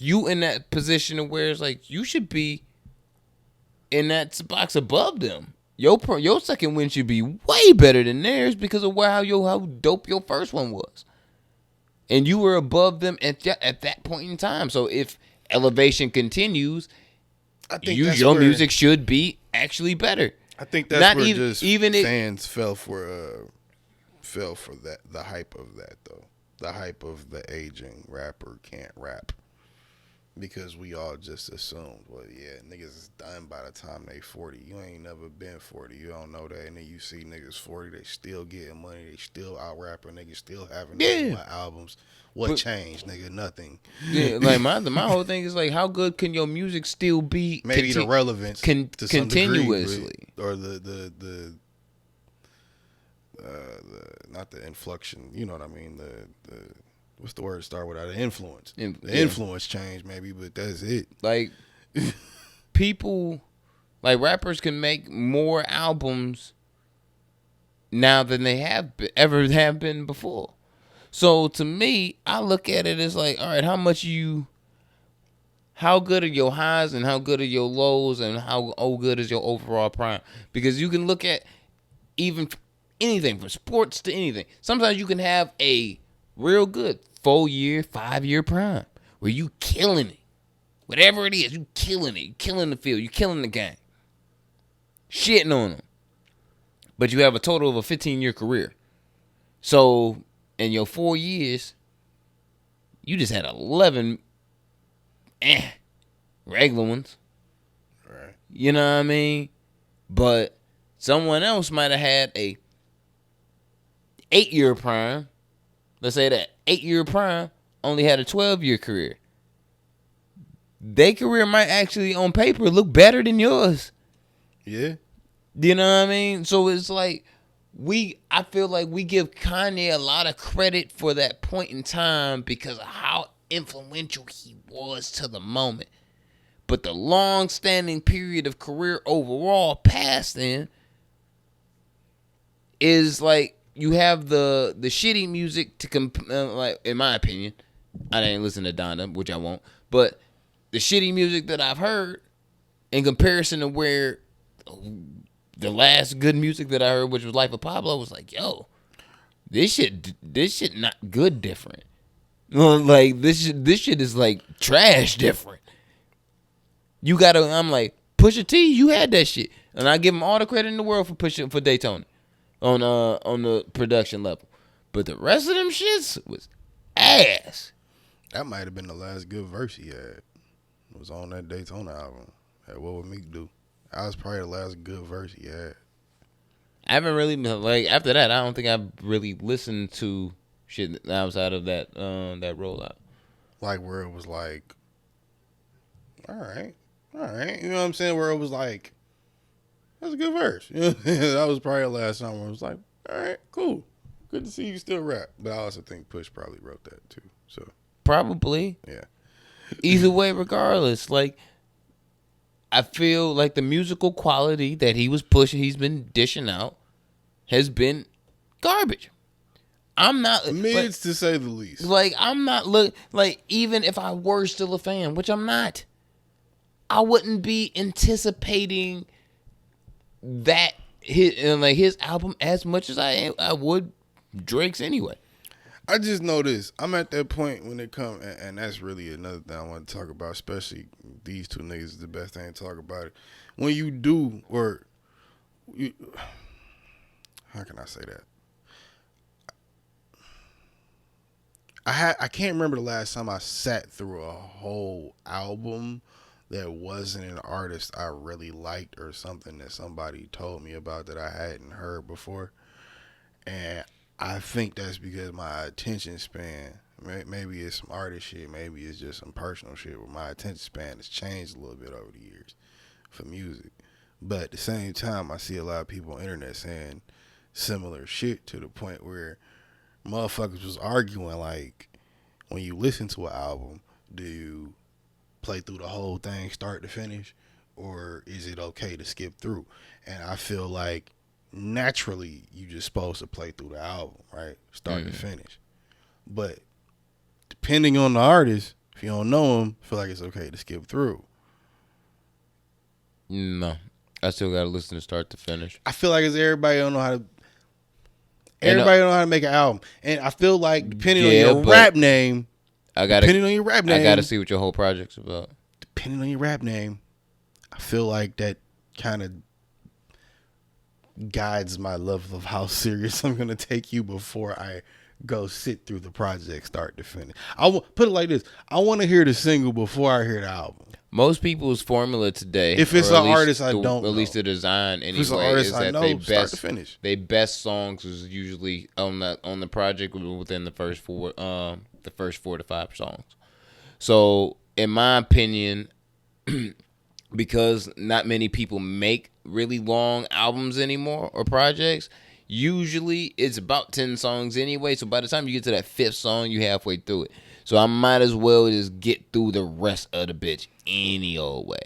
you in that position of where it's like, you should be in that box above them. Your second win should be way better than theirs because of how dope your first one was. and you were above them at that point in time. So if elevation continues, I think your music should be actually better. I think that's Not where even, just even fans fell for that, the hype of that though. The hype of the aging rapper can't rap. Because we all just assumed, well, yeah, niggas is done by the time they 40. You ain't never been 40. You don't know that. And then you see niggas 40, they still getting money. They still out rapping. Niggas still having albums. What changed, nigga? Nothing. Yeah, like my whole thing is like, how good can your music still be? Maybe the relevance to some continuously, degree, or the not the inflection. You know what I mean? The what's the word to start without an influence? The influence changed maybe, but that's it. Like people, like rappers can make more albums now than they ever have been before. So to me, I look at it as like, all right, how good are your highs and how good are your lows and how good is your overall prime? Because you can look at even anything from sports to anything. Sometimes you can have a real good 4-year, 5-year prime where you killing it. Whatever it is, you killing it. You killing the field. You killing the game. Shitting on them. But you have a total of a 15-year career. So in your 4 years, you just had 11 regular ones. Right. You know what I mean? But someone else might have had a 8-year prime. Let's say that 8-year prime only had a 12-year career. Their career might actually, on paper, look better than yours. Yeah. You know what I mean? So it's like, I feel like we give Kanye a lot of credit for that point in time because of how influential he was to the moment. But the long-standing period of career overall past then is like, you have the shitty music to like, in my opinion, I didn't listen to Donna, which I won't, but the shitty music that I've heard in comparison to where the last good music that I heard, which was Life of Pablo, was like, yo, this shit not good different. Like this shit is like trash different. I'm like, Pusha T, you had that shit, and I give him all the credit in the world for Daytona on the production level, but the rest of them shits was ass. That might have been the last good verse he had. It was on that Daytona album. That What Would Meek Do? That was probably the last good verse he had. I haven't really, like, after that, I don't think I've really listened to shit outside of that rollout. Like where it was like, all right. You know what I'm saying? Where it was like, that's a good verse. You know what I'm saying? That was probably the last time where it was like, all right, cool. Good to see you still rap. But I also think Push probably wrote that too. So Probably. yeah. Either way, regardless, like, I feel like the musical quality that he's been dishing out, has been garbage. I'm not Mids to say the least. Like, I'm not even if I were still a fan, which I'm not, I wouldn't be anticipating that his album as much as I would Drake's anyway. I just know this. I'm at that point when it comes, and that's really another thing I want to talk about, especially these two niggas is the best thing to talk about it. When you do, how can I say that? I can't remember the last time I sat through a whole album that wasn't an artist I really liked or something that somebody told me about that I hadn't heard before. And I think that's because my attention span, maybe it's some artist shit, maybe it's just some personal shit, but my attention span has changed a little bit over the years for music. But at the same time, I see a lot of people on the internet saying similar shit to the point where motherfuckers was arguing, like, when you listen to an album, do you play through the whole thing start to finish, or is it okay to skip through? And I feel like naturally you just supposed to play through the album, right? Start to finish. But depending on the artist, if you don't know them, I feel like it's okay to skip through. No. I still gotta listen to start to finish. I feel like it's everybody don't know how to. Everybody know how to make an album, and I feel like depending on your but rap name, I gotta see what your whole project's about. Depending on your rap name, I feel like that kind of guides my level of how serious I'm gonna take you before I go sit through the project start to finish. Put it like this: I want to hear the single before I hear the album. Most people's formula today, if it's an artist I don't know, at least the design anyway, it's an artist is I that know, they start to finish. They best songs is usually on the project within the first 4 to 5 songs. So in my opinion, because not many people make really long albums anymore or projects, usually it's about 10 songs anyway. So by the time you get to that 5th song, you halfway through it. So I might as well just get through the rest of the bitch any old way.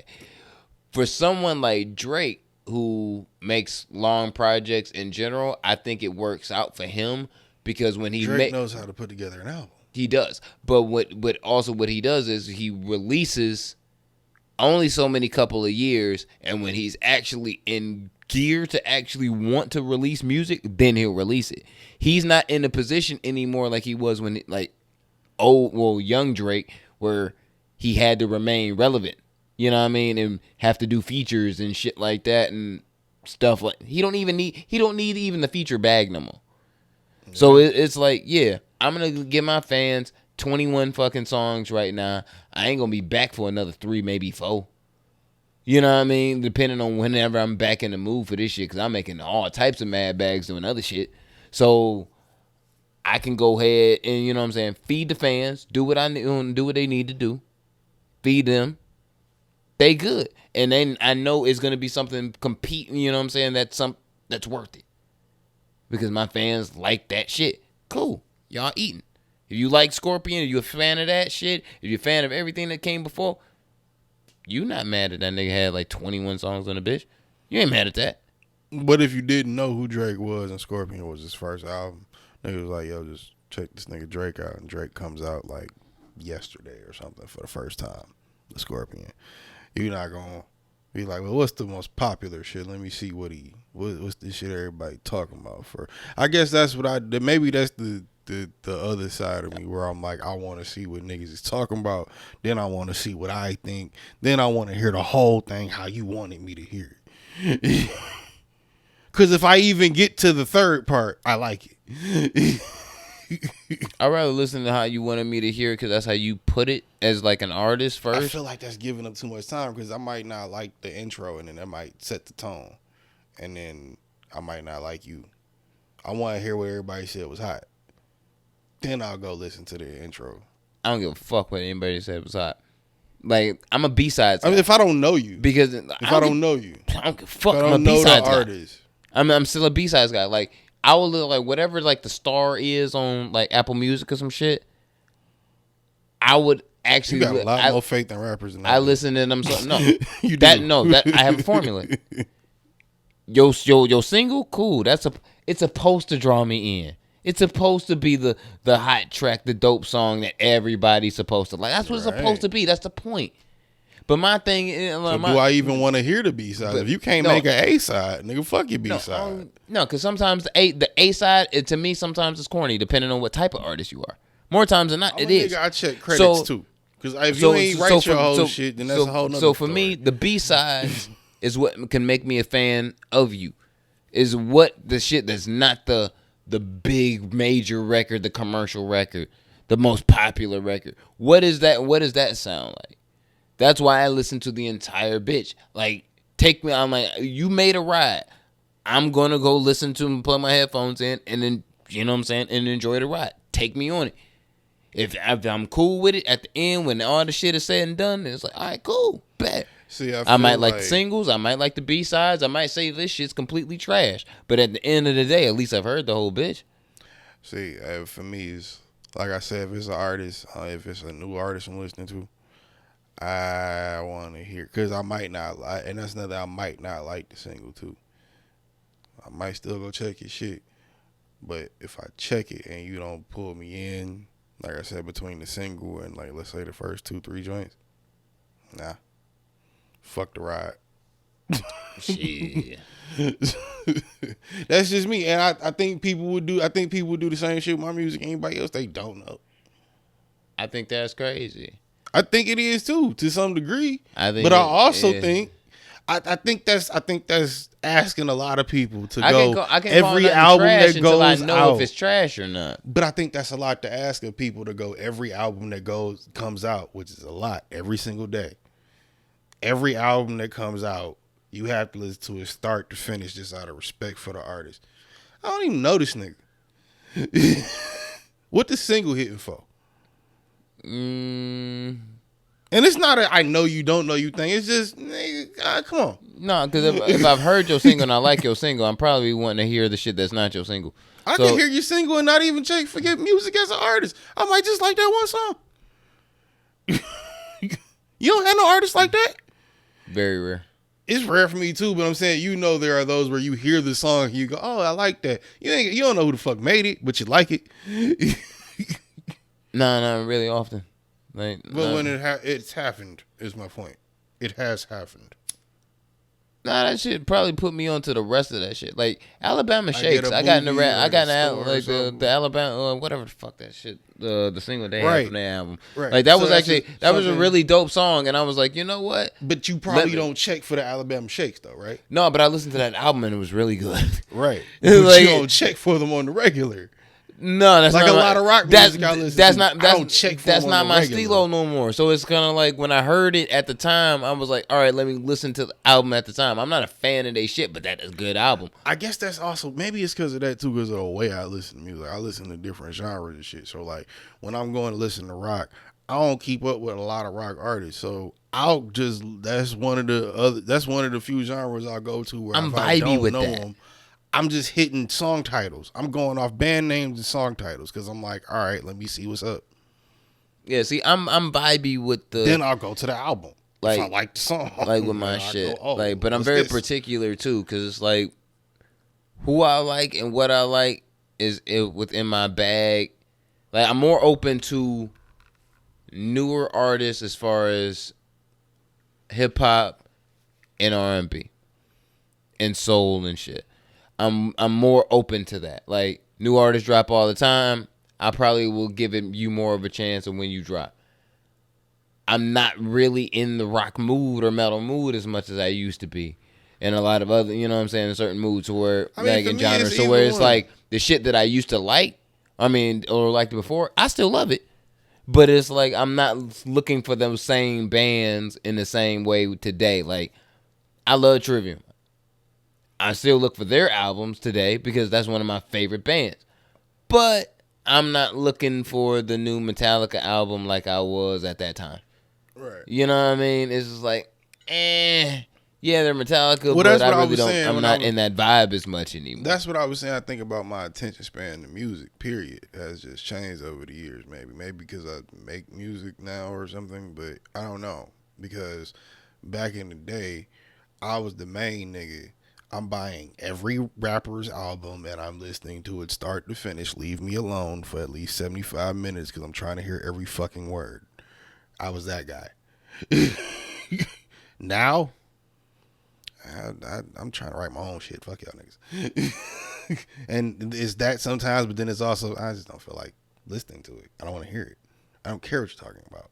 For someone like Drake, who makes long projects in general, I think it works out for him because when he Drake knows how to put together an album. He does. But what he does is he releases only so many couple of years, and when he's actually in gear to actually want to release music, then he'll release it. He's not in a position anymore like he was when young Drake, where he had to remain relevant, you know what I mean, and have to do features and shit like that and stuff like. He don't need even the feature bag no more. Yeah. So it's like, yeah, I'm gonna give my fans 21 fucking songs right now. I ain't gonna be back for another 3, maybe 4. You know what I mean? Depending on whenever I'm back in the mood for this shit, because I'm making all types of mad bags doing other shit. So I can go ahead and, you know what I'm saying, feed the fans, do what they need to do, feed them. They good. And then I know it's going to be something competing, you know what I'm saying, that's worth it. Because my fans like that shit. Cool. Y'all eating. If you like Scorpion, if you're a fan of that shit, if you're a fan of everything that came before, you not mad at that nigga had like 21 songs on the bitch. You ain't mad at that. But if you didn't know who Drake was and Scorpion was his first album, nigga was like, yo, just check this nigga Drake out. And Drake comes out like yesterday or something for the first time, the Scorpion. You're not going to be like, well, what's the most popular shit? Let me see what's the shit everybody talking about for. I guess that's what maybe that's the other side of me where I'm like, I want to see what niggas is talking about. Then I want to see what I think. Then I want to hear the whole thing how you wanted me to hear it. Because if I even get to the third part, I like it. I'd rather listen to how you wanted me to hear it because that's how you put it as like an artist first. I feel like that's giving up too much time because I might not like the intro and then that might set the tone. And then I might not like you. I want to hear what everybody said was hot. Then I'll go listen to the intro. I don't give a fuck what anybody said was hot. Like, I'm a B-sides guy. I mean, if I don't know you. Because I don't know you. I don't give a fuck. If I don't know the artist. I'm still a B-sides guy. Like, I will look like whatever like the star is on like Apple Music or some shit. I would actually. You got a lot more faith than rappers than that. I listen to them. No, you that I have a formula. Yo, single, cool. It's supposed to draw me in. It's supposed to be the hot track, the dope song that everybody's supposed to like. That's what it's supposed to be. That's the point. But my thing is, do I even want to hear the B side? If you can't make an A side, nigga, fuck your B side. No, because sometimes the A side, to me, sometimes it's corny, depending on what type of artist you are. More times than not, it is. Nigga, I check credits too. Because if you ain't write your whole shit, then that's a whole nother So for story. me, the B sides is what can make me a fan of you. Is what the shit that's not the big major record, the commercial record, the most popular record. What is that? What does that sound like? That's why I listen to the entire bitch. Like, I'm like, you made a ride. I'm going to go listen to and plug my headphones in and then, you know what I'm saying, and enjoy the ride. Take me on it. If I'm cool with it at the end when all the shit is said and done, it's like, all right, cool, bet. See, I might like the singles. I might like the B-sides. I might say this shit's completely trash. But at the end of the day, at least I've heard the whole bitch. See, for me, it's like I said, if it's an artist, if it's a new artist I'm listening to, I want to hear, because I might not like, and that's another, I might not like the single too. I might still go check your shit. But if I check it and you don't pull me in, like I said, between the single and like, let's say the first 2-3 joints, nah. Fuck the ride. Shit. That's just me, and I think people would do. I think people would do the same shit with my music. Anybody else they don't know. I think that's crazy. I think it is too, to some degree. I think, but I also yeah. think, I think that's asking a lot of people to I go. can call every nothing album trash that until I goes know out. if it's trash or not. But I think that's a lot to ask of people to go. Every album that comes out, which is a lot, every single day. Every album that comes out, you have to listen to it start to finish, just out of respect for the artist. I don't even know this nigga. What the single hitting for? And it's not a I know you don't know you thing. It's just, nigga, come on. No, because if I've heard your single and I like your single, I'm probably wanting to hear the shit that's not your single. I can hear your single and not even forget music as an artist. I might just like that one song. You don't have no artists like that? Very rare. It's rare for me too, but I'm saying, there are those where you hear the song and you go, oh, I like that. You don't know who the fuck made it, but you like it. No, not really often. Like, but when it's happened, is my point. It has happened. Nah, that shit probably put me onto the rest of that shit. Like Alabama Shakes, I got in like the Alabama whatever the fuck that shit. The single they had from the album. Right. Like that So was actually that was a something- really dope song, and I was like, you know what? But you probably don't check for the Alabama Shakes though, right? No, but I listened to that album and it was really good. Right. It's But like- you don't check for them on the regular. No, that's Like not a lot of rock music I listen that's to, not I that's, don't check for that's them not on the my regular. stilo no more. So it's kind of like when I heard it at the time, I was like, all right, let me listen to the album at the time. I'm not a fan of their shit, but that is a good album. I guess that's also, maybe it's because of that too, because of the way I listen to music. I listen to different genres and shit. So like when I'm going to listen to rock, I don't keep up with a lot of rock artists. So that's one of the few genres I'll go to where I'm if I vibey don't with know that. them, I'm just hitting song titles. I'm going off band names and song titles because I'm like, all right, let me see what's up. Yeah, see, I'm vibey with the Then I'll go to the album. Like- if I like the song. like with my Then I'll shit. go, oh, like, but I'm what's very this? particular too, because it's like who I like and what I like is within my bag. Like I'm more open to newer artists as far as hip hop and R&B and soul and shit. I'm more open to that. Like new artists drop all the time. I probably will give you more of a chance of when you drop. I'm not really in the rock mood or metal mood as much as I used to be. And a lot of other, you know what I'm saying, in certain moods where, I mean, like for in me, genres. it's So where either it's one. like the shit that I used to like, or liked before, I still love it. But it's like I'm not looking for those same bands in the same way today. Like, I love Trivium. I still look for their albums today because that's one of my favorite bands. But I'm not looking for the new Metallica album like I was at that time. Right. You know what I mean? It's just like, yeah, they're Metallica, Well, but that's I what I really was don't. saying I'm when not I was- in that vibe as much anymore. That's what I was saying. I think about my attention span to music, period, has just changed over the years. Maybe because I make music now or something, but I don't know. Because back in the day, I was the main nigga. I'm buying every rapper's album and I'm listening to it start to finish. Leave me alone for at least 75 minutes because I'm trying to hear every fucking word. I was that guy. Now, I'm trying to write my own shit. Fuck y'all niggas. And it's that sometimes, but then it's also, I just don't feel like listening to it. I don't want to hear it. I don't care what you're talking about.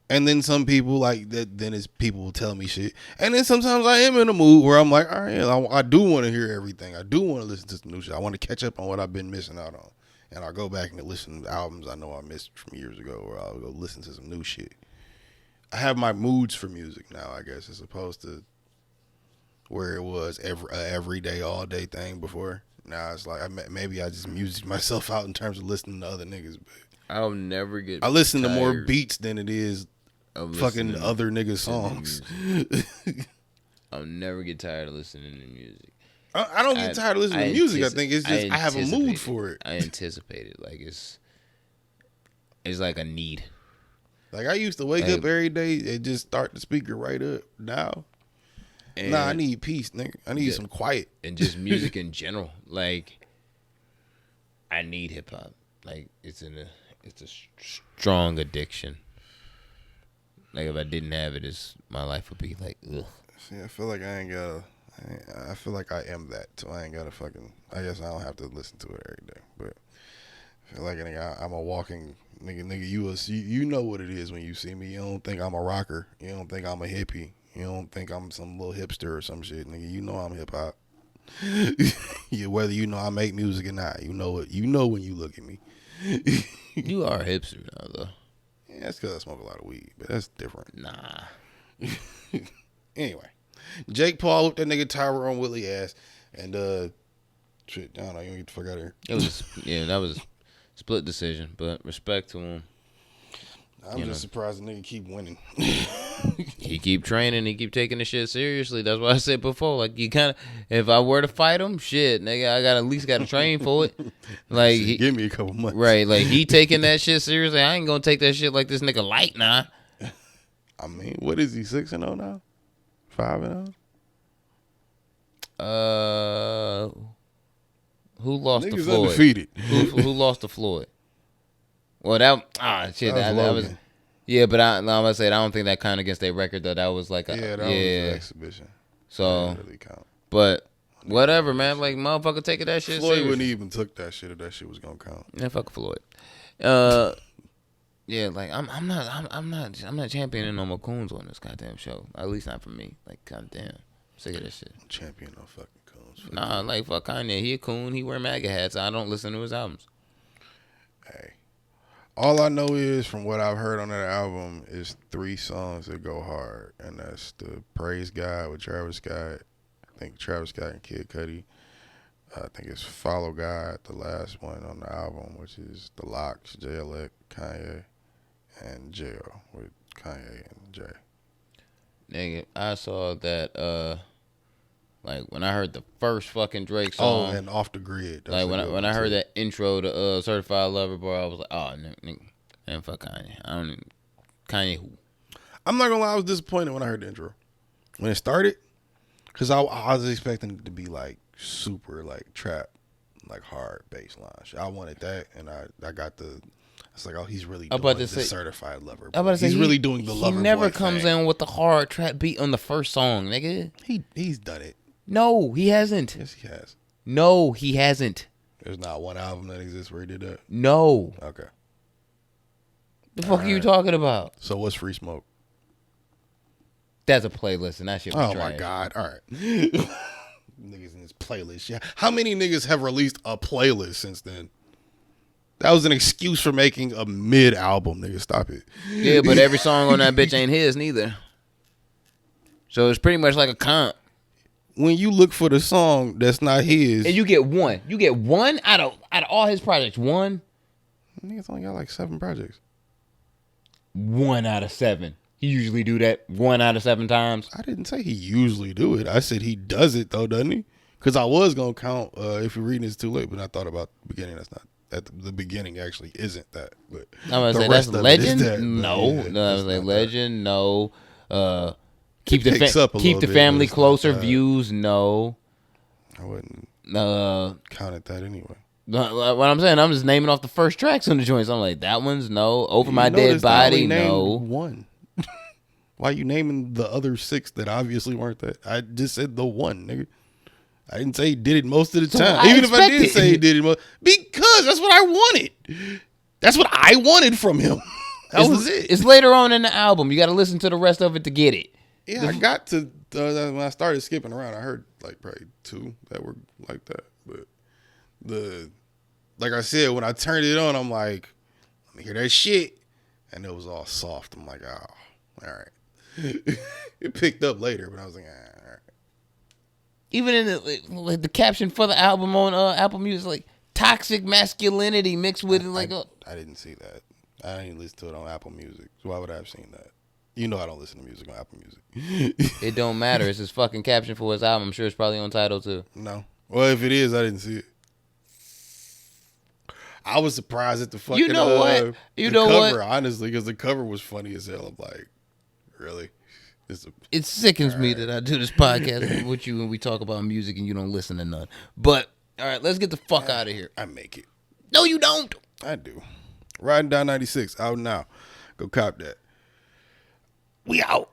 And then some people like that, then it's people will tell me shit. And then sometimes I am in a mood where I'm like, all right, I do want to hear everything. I do want to listen to some new shit. I want to catch up on what I've been missing out on. And I'll go back and listen to albums I know I missed from years ago, or I'll go listen to some new shit. I have my moods for music now, I guess, as opposed to where it was every day, all day thing before. Now it's like maybe I just music myself out in terms of listening to other niggas. But I'll never get. I listen to more tired beats than it is of fucking listening other niggas' to songs. music. I'll never get tired of listening to music. I don't get tired of listening to music. I think it's just I have a mood anticipate for it. I anticipate it. Like it's like a need. Like I used to wake up every day and just start the speaker right up. Now, And, I need peace, nigga. I need some quiet. and just music in general. Like I need hip hop. Like it's a strong addiction. Like if I didn't have it, my life would be like ugh. See, I feel like I ain't got I feel like I am that, so I ain't gotta fucking. I guess I don't have to listen to it every day, but I feel like a nigga, I'm a walking nigga. You know what it is when you see me. You don't think I'm a rocker. You don't think I'm a hippie. You don't think I'm some little hipster or some shit, nigga. You know I'm hip hop. Yeah, whether you know I make music or not, you know it. You know when you look at me. You are a hipster now, though. Yeah, that's because I smoke a lot of weed, but that's different. Nah. Anyway, Jake Paul whooped that nigga Tyrone Woodley ass, and shit, I don't know, you don't get the fuck out of here. That was a split decision, but respect to him. I'm just surprised the nigga keep winning. He keep training, he keep taking the shit seriously. That's what I said before. Like, you kind of, if I were to fight him, shit, nigga, I got at least got to train for it. Like, give me a couple months, right? Like, he taking that shit seriously. I ain't gonna take that shit like this nigga light now. I mean, what is he 6-0 now? 5-0? Who lost to Niggas Floyd? undefeated. Who lost to Floyd? Well, that was yeah, but I'm gonna say I don't think that counted against their record though. That was like was an exhibition. So, that didn't really count. But whatever, man. Like, motherfucker taking that shit. Floyd serious. wouldn't even took that shit if that shit was gonna count. Yeah, fuck Floyd. Yeah, like I'm not championing no more coons on this goddamn show. At least not for me. Like, goddamn, sick of this shit. Champion no fucking coons. Nah, like, fuck Kanye. He a coon. He wear MAGA hats. I don't listen to his albums. Hey, all I know is from what I've heard on that album is 3 songs that go hard, and that's the Praise God with Travis Scott. I think Travis Scott and Kid Cudi. I think it's Follow God, the last one on the album, which is The Locks, J-Elect, Kanye, and Jail with Kanye and Jay. Nigga, I saw that, like, when I heard the first fucking Drake song. Oh, and Off the Grid. Like, when I heard that intro to Certified Lover Boy, I was like, oh, nigga, man, fuck Kanye. I don't even, Kanye who? I'm not gonna lie, I was disappointed when I heard the intro. When it started, because I was expecting it to be, like, super, like, trap, like, hard bass line. I wanted that, and I got the... It's like, oh, he's really doing the Certified Lover Boy. He's really doing the Lover Boy. He never comes in with the hard trap beat on the first song, nigga. He's done it. No, he hasn't. Yes, he has. No, he hasn't. There's not one album that exists where he did that. No. Okay. The fuck are you talking about? So what's Free Smoke? That's a playlist, and that shit was Oh, trash. my God. All right. Niggas in this playlist. Yeah. How many niggas have released a playlist since then? That was an excuse for making a mid-album, nigga. Stop it. Yeah, but every song on that bitch ain't his neither. So it's pretty much like a comp. When you look for the song that's not his, And you get one out of all his projects. One. niggas only got like 7 projects. 1 out of 7. He usually do that 1 out of 7 times. I didn't say he usually do it. I said he does it though, doesn't he? Because I was gonna count if you're reading it's too late, but I thought about the beginning. That's not. At the beginning actually isn't that. But I'm gonna say that's Legend. No, I was like Legend. No. Keep the family closer. Views. No. I wouldn't count it that anyway. What I'm saying, I'm just naming off the first tracks on the joints. I'm like, that one's no. Over My Dead Body, no. One. Why are you naming the other 6 that obviously weren't that? I just said the one, nigga. I didn't say he did it most of the time. Even if I did say he did it most, because that's what I wanted. That's what I wanted from him. That was it. It's later on in the album. You got to listen to the rest of it to get it. Yeah, I got to when I started skipping around. I heard like probably 2 that were like that. But like I said, when I turned it on, I'm like, let me hear that shit, and it was all soft. I'm like, oh, all right. It picked up later, but I was like, all right. Even in the caption for the album on Apple Music, like toxic masculinity mixed with I didn't see that. I didn't listen to it on Apple Music. So why would I have seen that? You know I don't listen to music on Apple Music. It don't matter. It's his fucking caption for his album. I'm sure it's probably on Tidal too. No. Well, if it is, I didn't see it. I was surprised at the fucking cover, honestly, because the cover was funny as hell. I'm like, really? It sickens me that I do this podcast with you and we talk about music and you don't listen to none. But, all right, let's get the fuck out of here. I make it. No, you don't. I do. Riding Down 96, out now. Go cop that. We out.